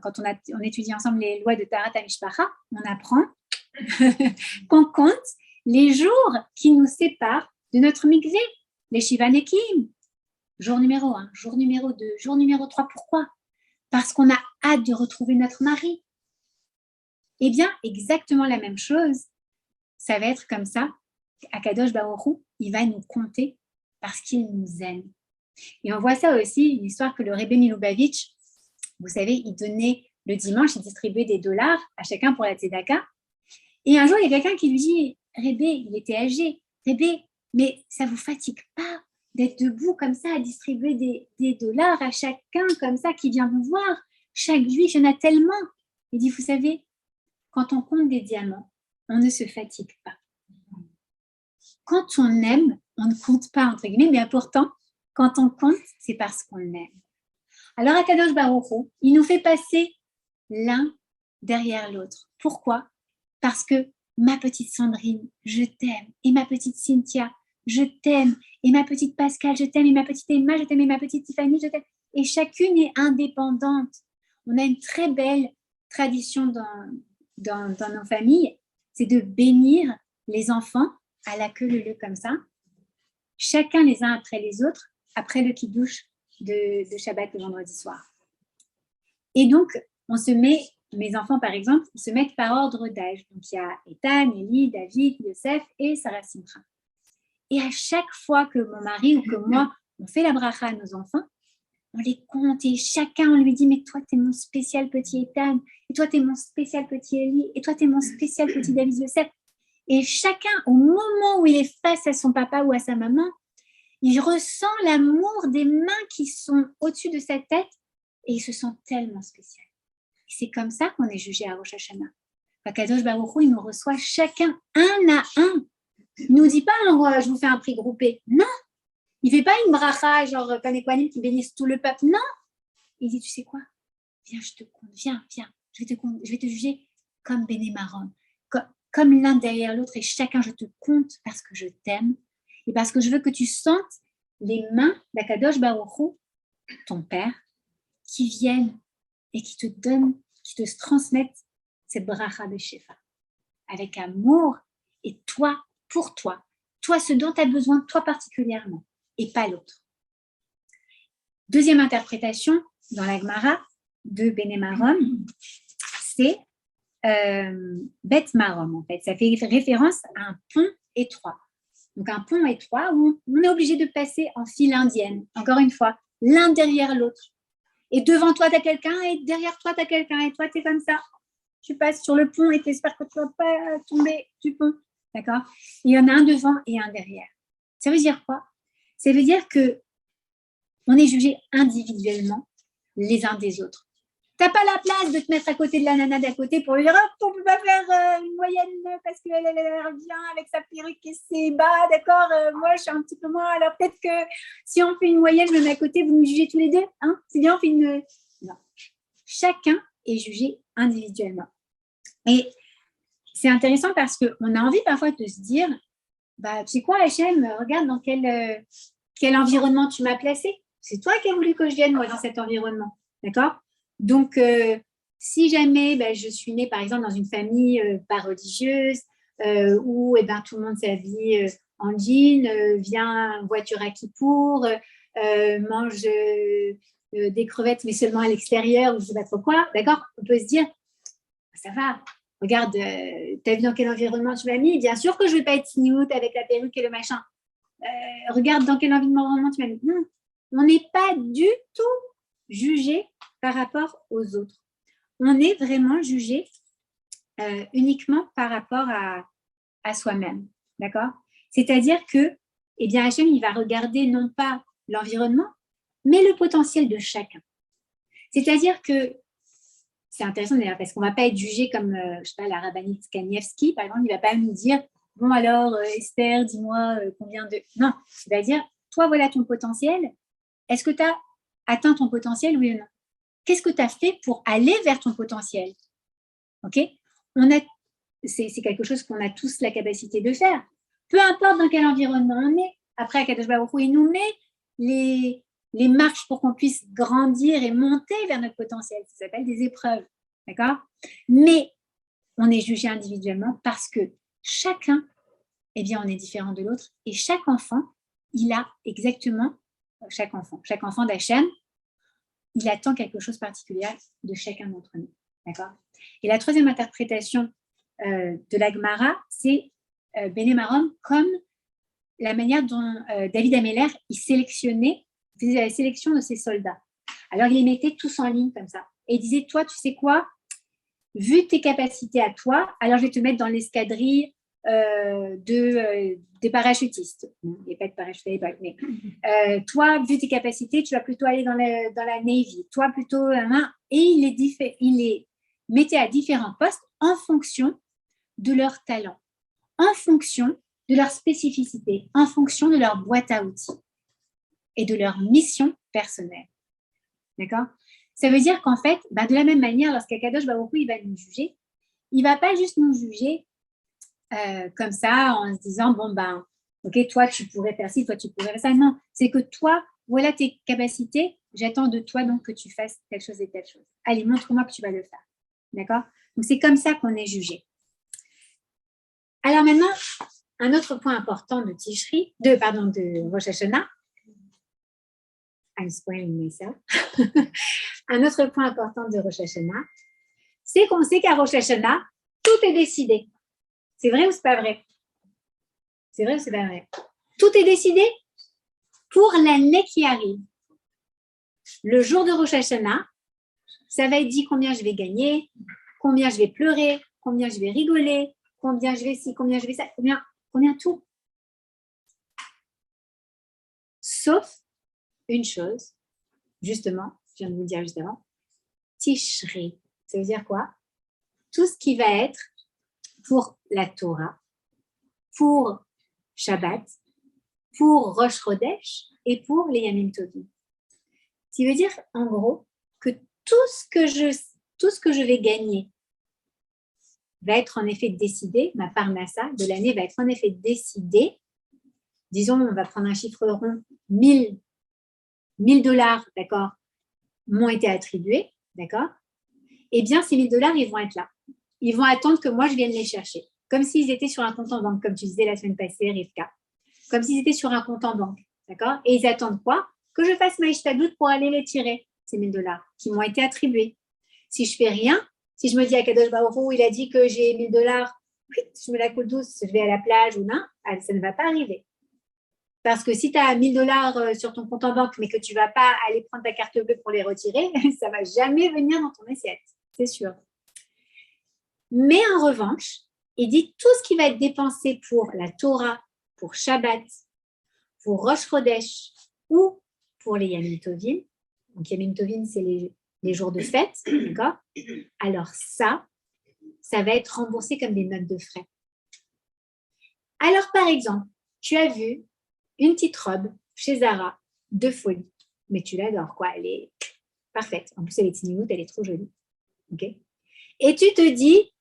quand on étudie ensemble les lois de Taharat HaMishpacha, on apprend qu'on compte les jours qui nous séparent de notre mikvé, les Shiva Nekim. Jour numéro 1, jour numéro 2, jour numéro 3. Pourquoi? Parce qu'on a hâte de retrouver notre mari. Eh bien, exactement la même chose, ça va être comme ça. Akadosh Baruch Hu, il va nous compter parce qu'il nous aime. Et on voit ça aussi, une histoire que le Rebbe Milubavitch, vous savez, il donnait le dimanche, il distribuait des dollars à chacun pour la tzedaka. Et un jour, il y a quelqu'un qui lui dit, Rebbe, il était âgé, Rebbe, mais ça ne vous fatigue pas d'être debout comme ça à distribuer des dollars à chacun comme ça qui vient vous voir. Chaque juif, il y en a tellement. Il dit, vous savez, quand on compte des diamants, on ne se fatigue pas. Quand on aime, on ne compte pas, entre guillemets, mais pourtant, quand on compte, c'est parce qu'on aime. Alors, Akadosh Baruch Hu, il nous fait passer l'un derrière l'autre. Pourquoi? Parce que ma petite Sandrine, je t'aime. Et ma petite Cynthia, je t'aime. Et ma petite Pascal, je t'aime. Et ma petite Emma, je t'aime. Et ma petite Tiffany, je t'aime. Et chacune est indépendante. On a une très belle tradition dans nos familles, c'est de bénir les enfants à la queue leu comme ça, chacun les uns après les autres, après le kiddush de Shabbat le vendredi soir. Et donc, on se met, mes enfants par exemple, ils se mettent par ordre d'âge. Donc, il y a Ethan, Eli, David, Yosef et Sarah Simcha. Et à chaque fois que mon mari ou que moi, on fait la bracha à nos enfants, on les compte et chacun, on lui dit, mais toi, t'es mon spécial petit Ethan, et toi, t'es mon spécial petit Eli, et toi, t'es mon spécial petit David Yosef. Et chacun, au moment où il est face à son papa ou à sa maman, il ressent l'amour des mains qui sont au-dessus de sa tête et il se sent tellement spécial. Et c'est comme ça qu'on est jugé à Rosh Hashanah. Kadosh Baruch Hu, il nous reçoit chacun un à un. Il ne nous dit pas, je vous fais un prix groupé. Non. Il ne fait pas une bracha, genre Panéquanim qui bénissent tout le peuple. Non. Il dit, tu sais quoi? Viens, je te compte. Viens. Je vais te juger comme Béné Maron. Comme l'un derrière l'autre et chacun, je te compte parce que je t'aime et parce que je veux que tu sentes les mains d'Akadosh Baruch Hu, ton père, qui viennent et qui te donnent, qui te transmettent cette bracha de Shefa avec amour et toi, pour toi, ce dont tu as besoin, toi particulièrement et pas l'autre. Deuxième interprétation dans la Gemara de Béné Maron, c'est Bet Marom, en fait. Ça fait référence à un pont étroit. Donc, un pont étroit où on est obligé de passer en file indienne. Encore une fois, l'un derrière l'autre. Et devant toi, tu as quelqu'un et derrière toi, tu as quelqu'un. Et toi, tu es comme ça. Tu passes sur le pont et tu espères que tu ne vas pas tomber du pont. D'accord? Il y en a un devant et un derrière. Ça veut dire quoi? Ça veut dire qu'on est jugé individuellement les uns des autres. Tu n'as pas la place de te mettre à côté de la nana d'à côté pour lui dire on ne peut pas faire une moyenne parce qu'elle a l'air bien avec sa perruque et ses bas, d'accord, moi je suis un petit peu moins, alors peut-être que si on fait une moyenne, je me mets à côté, vous me jugez tous les deux, hein? C'est bien, on fait une... Non. Chacun est jugé individuellement. Et c'est intéressant parce qu'on a envie parfois de se dire, bah, tu sais quoi Hachem, regarde dans quel environnement tu m'as placé. C'est toi qui as voulu que je vienne, moi, dans cet environnement, d'accord? Donc, si jamais je suis née, par exemple, dans une famille pas religieuse, où tout le monde s'habille en jean, vient en voiture à Kippour, mange des crevettes, mais seulement à l'extérieur, ou je ne sais pas trop quoi, d'accord? On peut se dire, ça va, regarde, tu as vu dans quel environnement tu m'as mis? Bien sûr que je ne vais pas être sniout avec la perruque et le machin. Regarde dans quel environnement tu m'as mis. Non, on n'est pas du tout jugé par rapport aux autres. On est vraiment jugé uniquement par rapport à soi-même, d'accord? C'est-à-dire que, Hachem, il va regarder non pas l'environnement, mais le potentiel de chacun. C'est-à-dire que, c'est intéressant d'ailleurs, parce qu'on ne va pas être jugé comme, je ne sais pas, la rabbinite Kanievski, par exemple, il ne va pas nous dire, bon alors, Esther, dis-moi combien de... Non, il va dire, toi, voilà ton potentiel, est-ce que tu as atteint ton potentiel, oui ou non? Qu'est-ce que tu as fait pour aller vers ton potentiel? Ok? C'est quelque chose qu'on a tous la capacité de faire. Peu importe dans quel environnement on est. Après, Akadosh Baruch Hu, il nous met les marches pour qu'on puisse grandir et monter vers notre potentiel. Ça s'appelle des épreuves. D'accord? Mais on est jugé individuellement parce que chacun, on est différent de l'autre. Et chaque enfant, il a exactement, chaque enfant d'Hachem, il attend quelque chose de particulier de chacun d'entre nous. D'accord? Et la troisième interprétation de la Gemara, c'est Bene Marom comme la manière dont David Améler il sélectionnait, faisait la sélection de ses soldats. Alors, il les mettait tous en ligne comme ça. Et il disait, toi, tu sais quoi? Vu tes capacités à toi, alors je vais te mettre dans l'escadrille des parachutistes. Il n'y a pas de parachute à l'époque, mais toi, vu tes capacités, tu vas plutôt aller dans la Navy. Toi, plutôt... et il les mettait à différents postes en fonction de leur talent, en fonction de leur spécificité, en fonction de leur boîte à outils et de leur mission personnelle. D'accord? Ça veut dire qu'en fait, de la même manière, lorsqu'Akadosh Baruch Hu, il va nous juger, il ne va pas juste nous juger comme ça en se disant, ok, toi, tu pourrais faire ci, toi, tu pourrais faire ça. Non, c'est que toi, voilà tes capacités, j'attends de toi donc que tu fasses telle chose et telle chose. Allez, montre-moi que tu vas le faire. D'accord? Donc, c'est comme ça qu'on est jugé. Alors maintenant, un autre point important de de Rosh Hashanah, un autre point important de Rosh Hashanah, c'est qu'on sait qu'à Rosh Hashanah, tout est décidé. C'est vrai ou c'est pas vrai? C'est vrai ou c'est pas vrai? Tout est décidé pour l'année qui arrive. Le jour de Rosh Hashanah, ça va être dit combien je vais gagner, combien je vais pleurer, combien je vais rigoler, combien je vais ci, combien je vais ça, combien tout. Sauf une chose, justement, je viens de vous le dire juste avant, Tishri. Ça veut dire quoi? Tout ce qui va être pour la Torah, pour Shabbat, pour Rosh Chodesh et pour les Yamim Tovim. Ce qui veut dire, en gros, que tout ce que je vais gagner va être en effet décidé, ma parnassa de l'année va être en effet décidée. Disons, on va prendre un chiffre rond, 1000 $, d'accord, m'ont été attribués, d'accord? Eh bien, ces 1000 $, ils vont être là. Ils vont attendre que moi, je vienne les chercher. Comme s'ils étaient sur un compte en banque, comme tu disais la semaine passée, Rivka. Comme s'ils étaient sur un compte en banque, d'accord? Et ils attendent quoi? Que je fasse ma ishtadout pour aller les tirer, ces 1000 $ qui m'ont été attribués. Si je fais rien, si je me dis à Kadosh Baruch Hu, il a dit que j'ai 1000 $, je me la coule douce, je vais à la plage ou non, ça ne va pas arriver. Parce que si tu as 1000 $ sur ton compte en banque, mais que tu ne vas pas aller prendre ta carte bleue pour les retirer, ça ne va jamais venir dans ton assiette, c'est sûr. Mais en revanche, il dit tout ce qui va être dépensé pour la Torah, pour Shabbat, pour Rosh Chodesh ou pour les Yamim Tovim. Donc Yamim Tovim, c'est les jours de fête, d'accord? Alors ça va être remboursé comme des notes de frais. Alors par exemple, tu as vu une petite robe chez Zara de folie, mais tu l'adores, quoi. Elle est parfaite. En plus, elle est tinimoute, elle est trop jolie. Okay? Et tu te dis,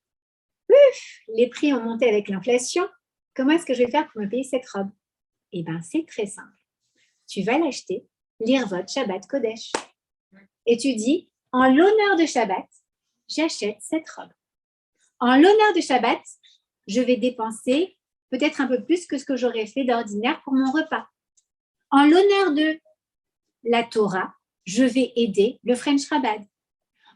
les prix ont monté avec l'inflation. Comment est-ce que je vais faire pour me payer cette robe? Eh bien, c'est très simple. Tu vas l'acheter, l'Irvot Shabbat Kodesh. Et tu dis, en l'honneur de Shabbat, j'achète cette robe. En l'honneur de Shabbat, je vais dépenser peut-être un peu plus que ce que j'aurais fait d'ordinaire pour mon repas. En l'honneur de la Torah, je vais aider le French Rabbad.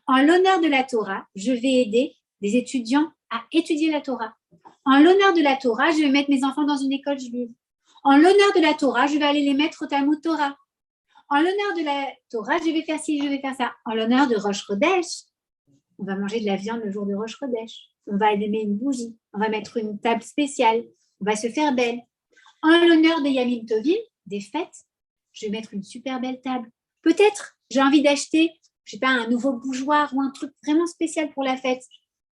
En l'honneur de la Torah, je vais aider des étudiants à étudier la Torah. En l'honneur de la Torah, je vais mettre mes enfants dans une école juive. En l'honneur de la Torah, je vais aller les mettre au Talmud Torah. En l'honneur de la Torah, je vais faire ci, je vais faire ça. En l'honneur de Rosh Chodesh, on va manger de la viande le jour de Rosh Chodesh. On va allumer une bougie. On va mettre une table spéciale. On va se faire belle. En l'honneur des Yamim Tovim, des fêtes, je vais mettre une super belle table. Peut-être, j'ai envie d'acheter, je sais pas, un nouveau bougeoir ou un truc vraiment spécial pour la fête.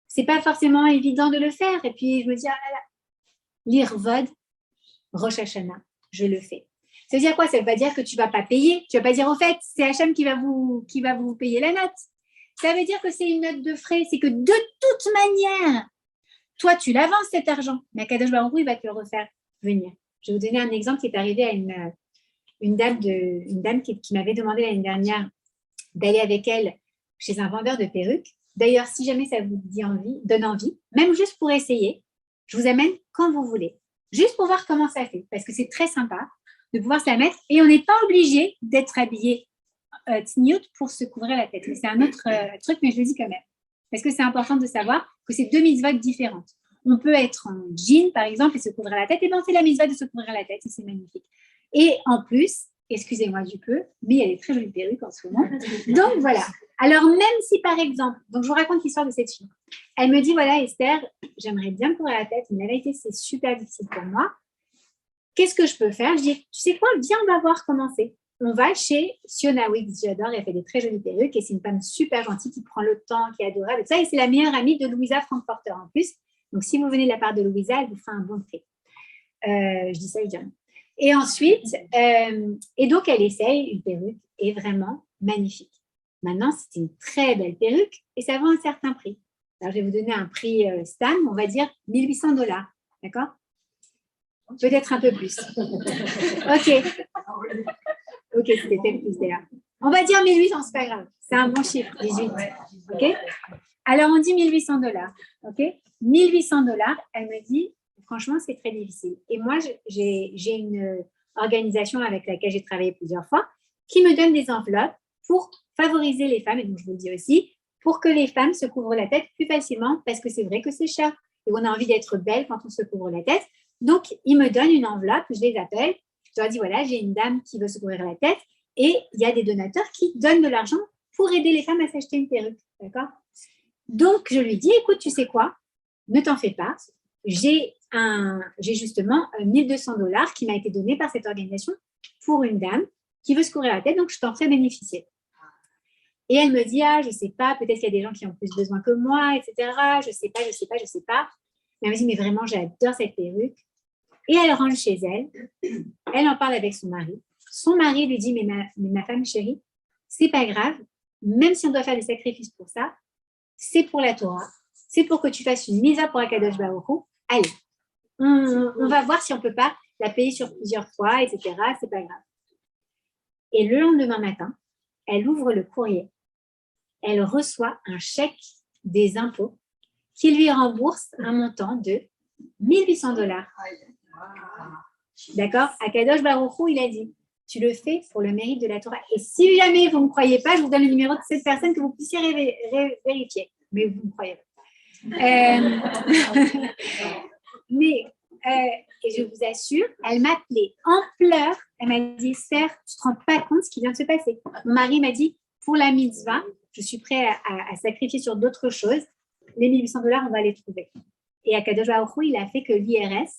C'est pas forcément évident de le faire. Et puis, je me dis, l'Irvod, Rosh Hashanah, je le fais. Ça veut dire quoi? Ça ne veut pas dire que tu ne vas pas payer. Tu ne vas pas dire, au fait, c'est Hachem qui va vous payer la note. Ça veut dire que c'est une note de frais. C'est que de toute manière, toi, tu l'avances cet argent. Mais Akadosh Baruch Hu, il va te le refaire venir. Je vais vous donner un exemple qui est arrivé à une dame qui m'avait demandé l'année dernière d'aller avec elle chez un vendeur de perruques. D'ailleurs, si jamais ça vous donne envie, même juste pour essayer, je vous amène quand vous voulez. Juste pour voir comment ça fait. Parce que c'est très sympa de pouvoir se la mettre. Et on n'est pas obligé d'être habillé tniout pour se couvrir la tête. C'est un autre truc, mais je le dis quand même. Parce que c'est important de savoir que c'est deux mitzvot différentes. On peut être en jean, par exemple, et se couvrir la tête. Et bien, c'est la mitzvah de se couvrir la tête, et c'est magnifique. Et en plus, excusez-moi du peu, mais il y a des très jolies perruques en ce moment. Donc, voilà. Alors, même si, par exemple, donc je vous raconte l'histoire de cette fille. Elle me dit, voilà, Esther, j'aimerais bien me couvrir la tête, mais la vérité, c'est super difficile pour moi. Qu'est-ce que je peux faire? Je dis, tu sais quoi, viens, on va voir comment c'est. On va chez Siona Wiggs, j'adore, elle fait des très jolies perruques et c'est une femme super gentille qui prend le temps, qui est adorable. Et ça, et c'est la meilleure amie de Louisa Frankfurter en plus. Donc, si vous venez de la part de Louisa, elle vous fera un bon prix. Je dis ça, je dis rien. Et ensuite, et donc, elle essaye une perruque et vraiment magnifique. Maintenant, c'est une très belle perruque et ça vaut un certain prix. Alors, je vais vous donner un prix Stan, on va dire $1 800. D'accord? Peut-être un peu plus. OK. OK, c'était le plus d'ailleurs. On va dire 1800, c'est pas grave. C'est un bon chiffre, 18. OK? Alors, on dit $1 800. OK? $1 800, elle me dit, franchement, c'est très difficile. Et moi, j'ai une organisation avec laquelle j'ai travaillé plusieurs fois qui me donne des enveloppes pour favoriser les femmes, et donc je vous le dis aussi, pour que les femmes se couvrent la tête plus facilement, parce que c'est vrai que c'est cher. Et on a envie d'être belle quand on se couvre la tête. Donc, ils me donnent une enveloppe, je les appelle, je leur dis, voilà, j'ai une dame qui veut se couvrir la tête, et il y a des donateurs qui donnent de l'argent pour aider les femmes à s'acheter une perruque. D'accord? Donc, je lui dis, écoute, tu sais quoi? Ne t'en fais pas. J'ai justement $1 200 qui m'a été donné par cette organisation pour une dame qui veut se couvrir la tête, donc je t'en fais bénéficier. Et elle me dit, ah, je ne sais pas, peut-être qu'il y a des gens qui ont plus besoin que moi, etc. Je ne sais pas. Mais elle me dit, mais vraiment, j'adore cette perruque. Et elle rentre chez elle, elle en parle avec son mari. Son mari lui dit, mais ma femme chérie, c'est pas grave, même si on doit faire des sacrifices pour ça, c'est pour la Torah, c'est pour que tu fasses une mise pour Akadosh Baruch Hu. Allez, on va voir si on ne peut pas la payer sur plusieurs fois, etc. C'est pas grave. Et le lendemain matin, elle ouvre le courrier. Elle reçoit un chèque des impôts qui lui rembourse un montant de $1 800. D'accord? Akadosh Baruch Hu, il a dit, tu le fais pour le mérite de la Torah. Et si jamais vous ne me croyez pas, je vous donne le numéro de cette personne que vous puissiez vérifier. Mais vous ne me croyez pas. Mais, et je vous assure, elle m'a appelée en pleurs. Elle m'a dit, Esther, tu ne te rends pas compte ce qui vient de se passer. Mon mari m'a dit, pour la mitzvah, je suis prêt à sacrifier sur d'autres choses. Les $1 800, on va les trouver. Et à Kadosh Baruch Hu, il a fait que l'IRS,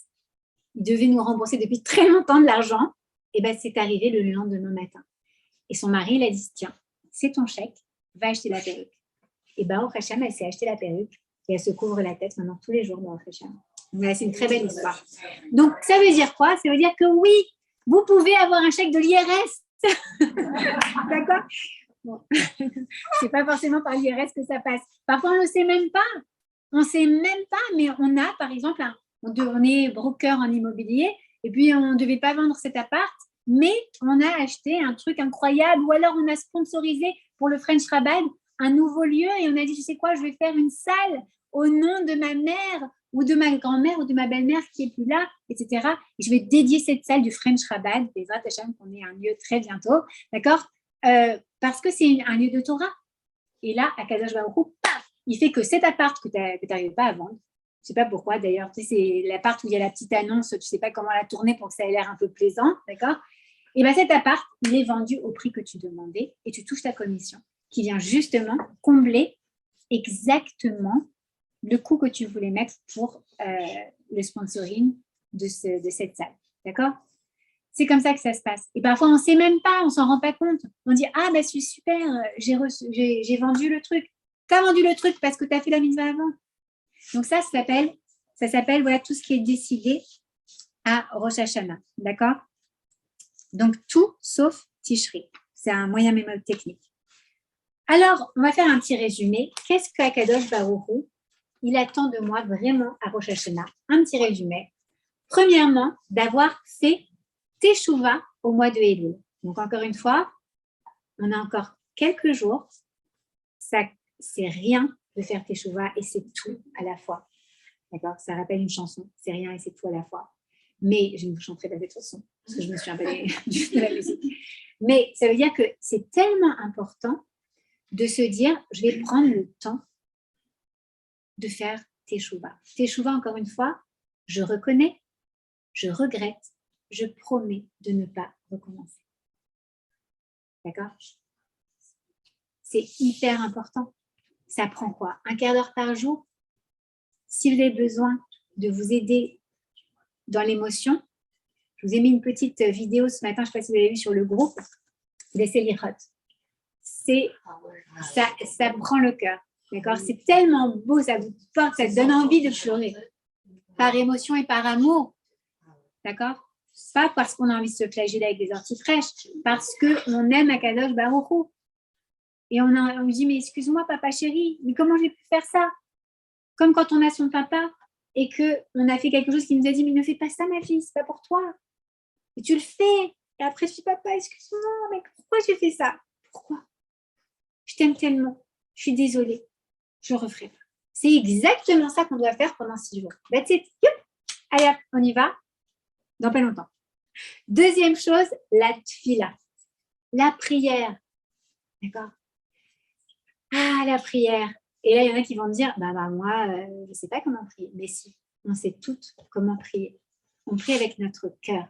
il devait nous rembourser depuis très longtemps de l'argent. Et bien, c'est arrivé le lendemain matin. Et son mari, il a dit, tiens, c'est ton chèque, va acheter la perruque. Et Baruch Hashem, elle s'est acheté la perruque et elle se couvre la tête maintenant tous les jours, Baruch Hashem. Voilà, c'est une très belle histoire. Donc, ça veut dire quoi? Ça veut dire que oui, vous pouvez avoir un chèque de l'IRS. D'accord? Bon. C'est pas forcément par l'IRS que ça passe. Parfois, on ne le sait même pas. On ne sait même pas, mais on a, par exemple, on est broker en immobilier et puis on ne devait pas vendre cet appart, mais on a acheté un truc incroyable ou alors on a sponsorisé pour le French Rabbad un nouveau lieu et on a dit, tu sais quoi, je vais faire une salle au nom de ma mère ou de ma grand-mère ou de ma belle-mère qui est plus là, etc. Et je vais dédier cette salle du French Rabbad, Bezrat Hashem, qu'on ait un lieu très bientôt, d'accord? Parce que c'est un lieu de Torah. Et là, à Kadosh Baruch Hu, paf, il fait que cet appart que tu n'arrives pas à vendre, je ne sais pas pourquoi d'ailleurs, tu sais, c'est l'appart où il y a la petite annonce, tu ne sais pas comment la tourner pour que ça ait l'air un peu plaisant, d'accord? Et bien cet appart, il est vendu au prix que tu demandais et tu touches ta commission qui vient justement combler exactement le coût que tu voulais mettre pour le sponsoring de cette salle, d'accord? C'est comme ça que ça se passe. Et parfois, on ne sait même pas, on ne s'en rend pas compte. On dit, ah, ben, c'est super, j'ai vendu le truc. Tu as vendu le truc parce que tu as fait la mitzvah avant. Donc, ça s'appelle, voilà, tout ce qui est décidé à Rosh Hashanah. D'accord? Donc, tout sauf Tishri. C'est un moyen mémotechnique. Alors, on va faire un petit résumé. Qu'est-ce qu'Akadosh Baruch Hu, il attend de moi vraiment à Rosh Hashanah? Un petit résumé. Premièrement, d'avoir fait Teshuvah au mois de Elul. Donc, encore une fois, on a encore quelques jours. Ça, c'est rien de faire Teshuvah et c'est tout à la fois. D'accord? Ça rappelle une chanson. C'est rien et c'est tout à la fois. Mais je ne vous chanterai pas cette chanson parce que je me suis emballée juste de la musique. Mais ça veut dire que c'est tellement important de se dire, je vais prendre le temps de faire Teshuvah. Teshuvah, encore une fois, je reconnais, je regrette, je promets de ne pas recommencer. D'accord? C'est hyper important. Ça prend quoi? Un quart d'heure par jour? Si vous avez besoin de vous aider dans l'émotion, je vous ai mis une petite vidéo ce matin, je ne sais pas si vous avez vu sur le groupe, des Selichot. Ça prend le cœur. D'accord? C'est tellement beau, ça vous porte, ça te donne envie de pleurer. Par émotion et par amour. D'accord? Pas parce qu'on a envie de se flageller avec des orties fraîches, parce qu'on aime Akadosh Baruch Hu. Et on dit, mais excuse-moi, papa chéri, mais comment j'ai pu faire ça? Comme quand on a son papa et qu'on a fait quelque chose qui nous a dit, mais ne fais pas ça, ma fille, c'est pas pour toi. Et tu le fais. Et après, je dis, papa, excuse-moi, mais pourquoi j'ai fait ça? Pourquoi? Je t'aime tellement. Je suis désolée. Je ne le referai pas. C'est exactement ça qu'on doit faire pendant 6 jours. That's it. Youp. Allez, hop, on y va. Dans pas longtemps. Deuxième chose, la tfila. La prière. D'accord? Ah, la prière. Et là, il y en a qui vont me dire, moi, je ne sais pas comment prier. Mais si, on sait toutes comment prier. On prie avec notre cœur.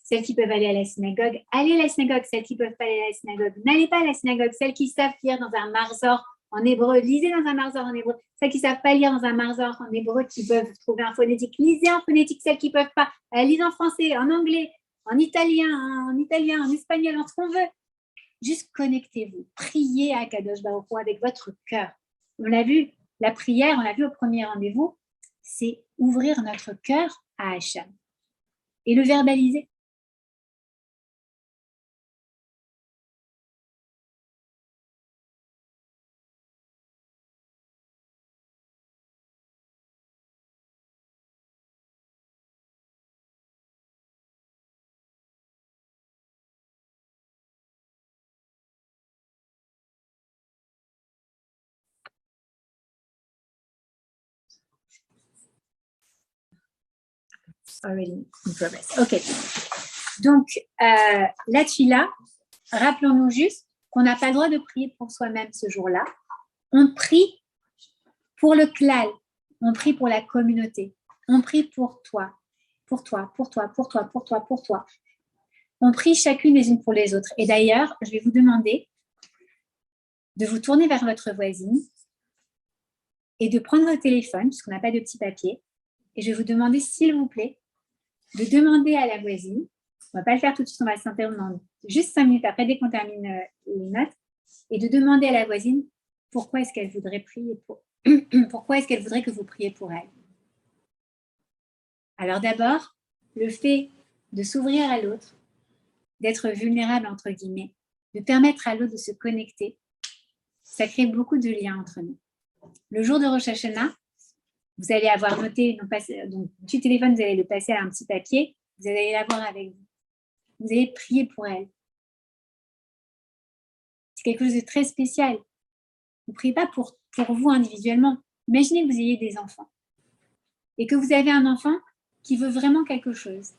Celles qui peuvent aller à la synagogue, allez à la synagogue. Celles qui ne peuvent pas aller à la synagogue, n'allez pas à la synagogue. Celles qui savent lire dans un marzor en hébreu, lisez dans un marzor en hébreu. Celles qui ne savent pas lire dans un marzor en hébreu, qui peuvent trouver un phonétique, lisez en phonétique. Celles qui ne peuvent pas, lisez en français, en anglais, en italien, en espagnol, en ce qu'on veut. Juste connectez-vous. Priez à Kadosh Baruch Hu avec votre cœur. On l'a vu, la prière, on l'a vu au premier rendez-vous, c'est ouvrir notre cœur à Hachem et le verbaliser. Already in progress. OK. Donc, la tfila, rappelons-nous juste qu'on n'a pas le droit de prier pour soi-même ce jour-là. On prie pour le klal. On prie pour la communauté. On prie pour toi. Pour toi, pour toi, pour toi, pour toi, pour toi. On prie chacune les unes pour les autres. Et d'ailleurs, je vais vous demander de vous tourner vers votre voisine et de prendre votre téléphone, puisqu'on n'a pas de petit papier. Et je vais vous demander, s'il vous plaît, de demander à la voisine, on ne va pas le faire tout de suite, on va s'interrompre juste 5 minutes après, dès qu'on termine les notes, et de demander à la voisine pourquoi est-ce qu'elle voudrait prier pour pourquoi est-ce qu'elle voudrait que vous priez pour elle. Alors d'abord, le fait de s'ouvrir à l'autre, d'être vulnérable entre guillemets, de permettre à l'autre de se connecter, ça crée beaucoup de liens entre nous. Le jour de Rosh Hashanah, vous allez avoir noté, donc du téléphone, vous allez le passer à un petit papier, vous allez l'avoir avec vous. Vous allez prier pour elle. C'est quelque chose de très spécial. Vous ne priez pas pour vous individuellement. Imaginez que vous ayez des enfants et que vous avez un enfant qui veut vraiment quelque chose,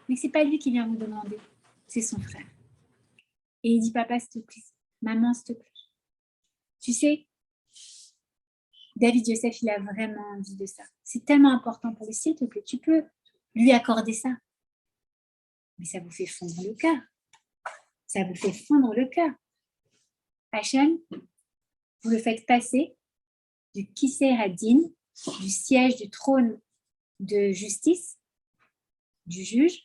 mais que ce n'est pas lui qui vient vous demander, c'est son frère. Et il dit, papa, s'il te plaît, maman, s'il te plaît. Tu sais, David Yosef, il a vraiment envie de ça. C'est tellement important pour lui, s'il te plaît, tu peux lui accorder ça. Mais ça vous fait fondre le cœur. Ça vous fait fondre le cœur. Hachem, vous le faites passer du Kisei Hadin, du siège du trône de justice, du juge,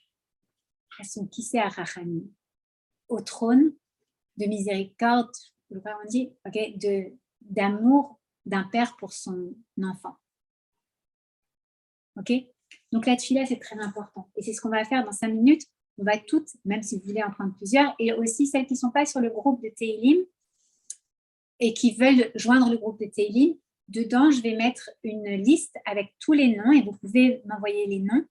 à son Kisei Harachamim, au trône de miséricorde, on dit, d'amour d'un père pour son enfant. Ok? Donc la tfila, c'est très important. Et c'est ce qu'on va faire dans 5 minutes. On va toutes, même si vous voulez en prendre plusieurs, et aussi celles qui ne sont pas sur le groupe de Teilim et qui veulent joindre le groupe de Teilim, dedans, je vais mettre une liste avec tous les noms et vous pouvez m'envoyer les noms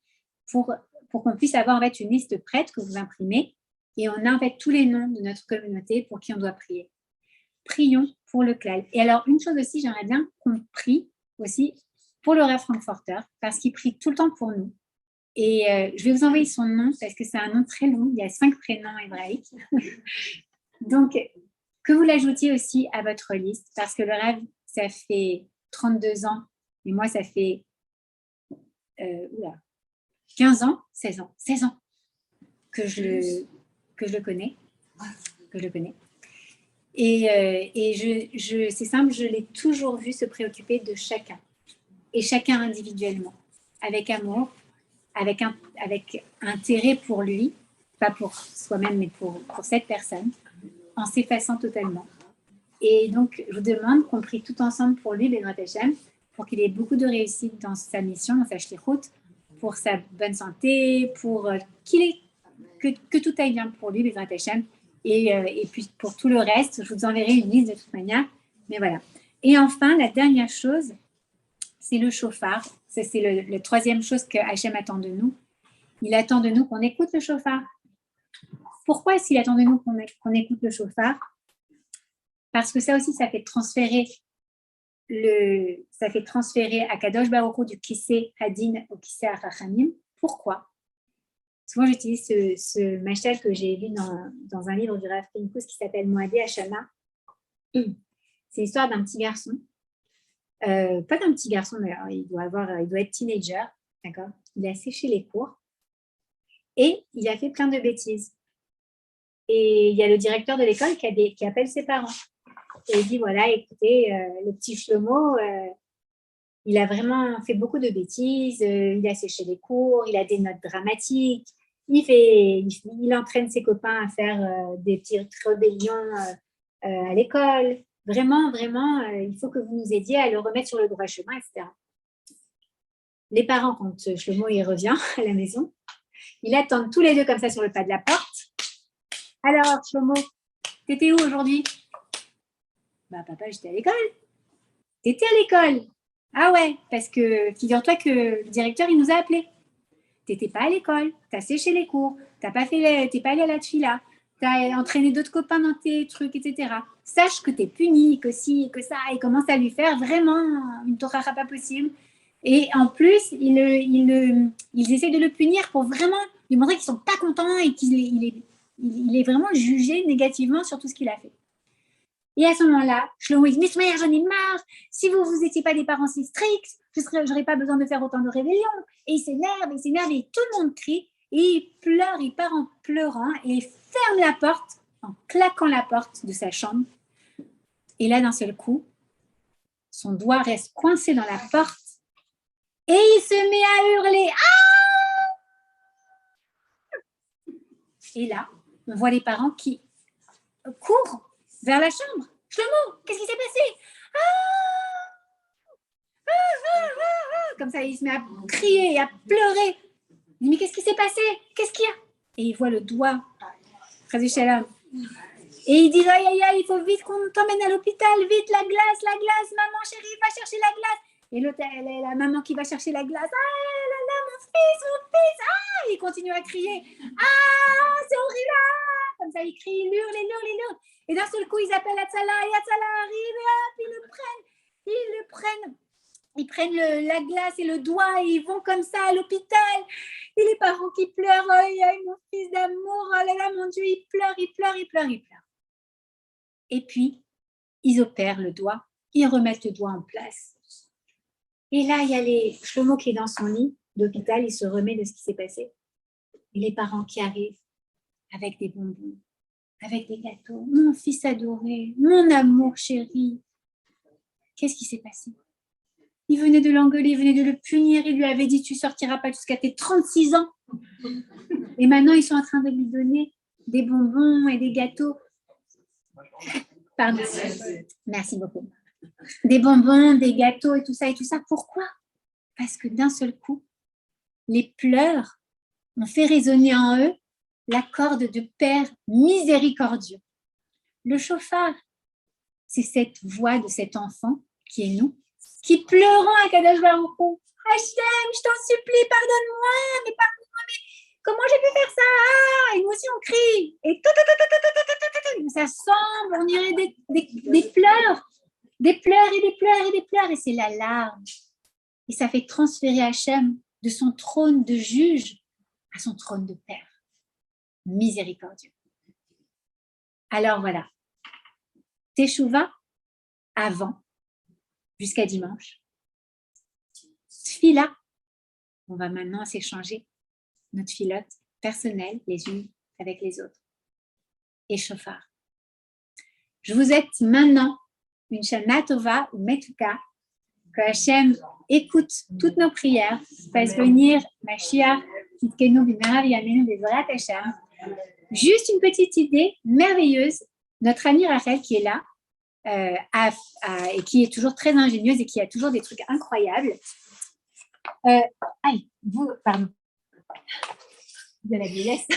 pour qu'on puisse avoir en fait une liste prête que vous imprimez et on a en fait tous les noms de notre communauté pour qui on doit prier. Prions pour le klal. Et alors, une chose aussi, j'aimerais bien qu'on prie aussi pour le Rav Frankfurter parce qu'il prie tout le temps pour nous. Et je vais vous envoyer son nom parce que c'est un nom très long. Il y a 5 prénoms hébraïques. Donc, que vous l'ajoutiez aussi à votre liste parce que le Rav, ça fait 32 ans Mais moi, ça fait 15 ans, 16 ans que je le connais. Et c'est simple, je l'ai toujours vu se préoccuper de chacun. Et chacun individuellement. Avec amour, avec intérêt pour lui, pas pour soi-même, mais pour cette personne, en s'effaçant totalement. Et donc, je vous demande qu'on prie tout ensemble pour lui, Bezrat Hashem, pour qu'il ait beaucoup de réussite dans sa mission, dans sa shlichut, pour sa bonne santé, pour que tout aille bien pour lui, Bezrat Hashem. Et puis, pour tout le reste, je vous enverrai une liste de toute manière. Mais voilà. Et enfin, la dernière chose, c'est le chauffard. Ça, c'est la troisième chose que Hachem attend de nous. Il attend de nous qu'on écoute le chauffard. Pourquoi est-ce qu'il attend de nous qu'on écoute le chauffard? Parce que ça aussi, ça fait transférer à Kadosh Baruch Hu du Kisei Hadin au Kisei Arachamim. Pourquoi? Souvent, j'utilise ce mashal que j'ai lu dans un livre du Rav Pinkus qui s'appelle Moadé Hashana. C'est l'histoire d'un petit garçon. Pas d'un petit garçon, d'ailleurs, il doit être teenager, d'accord? Il a séché les cours et il a fait plein de bêtises. Et il y a le directeur de l'école qui appelle ses parents. Et il dit, voilà, écoutez, le petit Shlomo, il a vraiment fait beaucoup de bêtises, il a séché les cours, il a des notes dramatiques, il entraîne ses copains à faire des petites rébellions à l'école. Vraiment, vraiment, il faut que vous nous aidiez à le remettre sur le droit chemin, etc. Les parents, quand Shlomo il revient à la maison, ils attendent tous les deux comme ça sur le pas de la porte. Alors, Shlomo, t'étais où aujourd'hui? Bah, papa, j'étais à l'école. T'étais à l'école? Ah ouais, parce que figure-toi que le directeur, il nous a appelés. T'étais pas à l'école, t'as séché les cours, t'es pas allé à la tfila, t'as entraîné d'autres copains dans tes trucs, etc. Sache que t'es puni, que si, que ça, et commence à lui faire vraiment une torah pas possible. Et en plus, ils essaient de le punir pour vraiment lui montrer qu'ils sont pas contents et qu'il est vraiment jugé négativement sur tout ce qu'il a fait. Et à ce moment-là, Shlomo dit, mais j'en ai marre. Si vous n'étiez pas des parents si stricts, je n'aurais pas besoin de faire autant de rébellions. Et il s'énerve, et tout le monde crie. Et il pleure, il part en pleurant et il ferme la porte en claquant la porte de sa chambre. Et là, d'un seul coup, son doigt reste coincé dans la porte et il se met à hurler. Ah! Et là, on voit les parents qui courent vers la chambre. Shlomo, qu'est-ce qui s'est passé? Comme ça, il se met à crier et à pleurer. Il dit, mais qu'est-ce qui s'est passé? Qu'est-ce qu'il y a? Et il voit le doigt. Et il dit, aïe, aïe, aïe, il faut vite qu'on t'emmène à l'hôpital. Vite, la glace, maman chérie, va chercher la glace. Et l'autre, elle est la maman qui va chercher la glace. Ah là là, mon fils. Ah, il continue à crier. Ah, c'est horrible. Comme ça, il crie, il hurle. Et d'un seul coup, ils appellent Atzala, et Atzala arrive, et hop, ils prennent la glace et le doigt et ils vont comme ça à l'hôpital. Et les parents qui pleurent, aïe, aïe, mon fils d'amour, oh là là, mon Dieu, il pleure. Et puis, ils opèrent le doigt, ils remettent le doigt en place. Et là, il y a Shlomo qui est dans son lit d'hôpital, il se remet de ce qui s'est passé. Et les parents qui arrivent avec des bonbons, avec des gâteaux. Mon fils adoré, mon amour chéri. Qu'est-ce qui s'est passé? Il venait de l'engueuler, il venait de le punir, il lui avait dit tu sortiras pas jusqu'à tes 36 ans. Et maintenant, ils sont en train de lui donner des bonbons et des gâteaux. Pardon. Merci beaucoup. Des bonbons, des gâteaux et tout ça. Pourquoi? Parce que d'un seul coup, les pleurs ont fait résonner en eux la corde de Père miséricordieux. Le chauffard, c'est cette voix de cet enfant qui est nous, qui pleurons à Kadosh Baruch Hu. Hachem, je t'en supplie, pardonne-moi, mais comment j'ai pu faire ça? Ah, et nous aussi on crie. Et ça semble, on dirait des pleurs. Des pleurs. Et c'est la larme. Et ça fait transférer Hachem de son trône de juge à son trône de Père. Miséricordieux. Alors voilà. Teshuva avant, jusqu'à dimanche. tfila. On va maintenant s'échanger notre filote personnelle les unes avec les autres. Et chauffard. Je vous souhaite maintenant une Shana Tova ou Metuka, que Hachem écoute toutes nos prières, fasse venir Mashiach, Titkenu Bimerav Yamenu Bezrat Hachem. Juste une petite idée merveilleuse, notre amie Rachel qui est là, et qui est toujours très ingénieuse et qui a toujours des trucs incroyables. Pardon, de la vieillesse.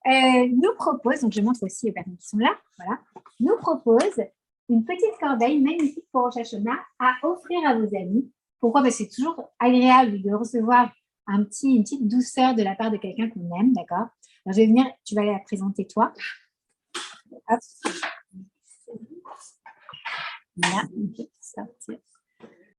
Nous propose, donc je montre aussi aux personnes qui sont là, voilà, nous propose une petite corbeille magnifique pour Rosh Hashanah à offrir à vos amis. Pourquoi? Parce que c'est toujours agréable de recevoir une petite douceur de la part de quelqu'un qu'on aime, d'accord? Alors je vais venir, tu vas la présenter toi. Hop. Voilà, ok, sortir.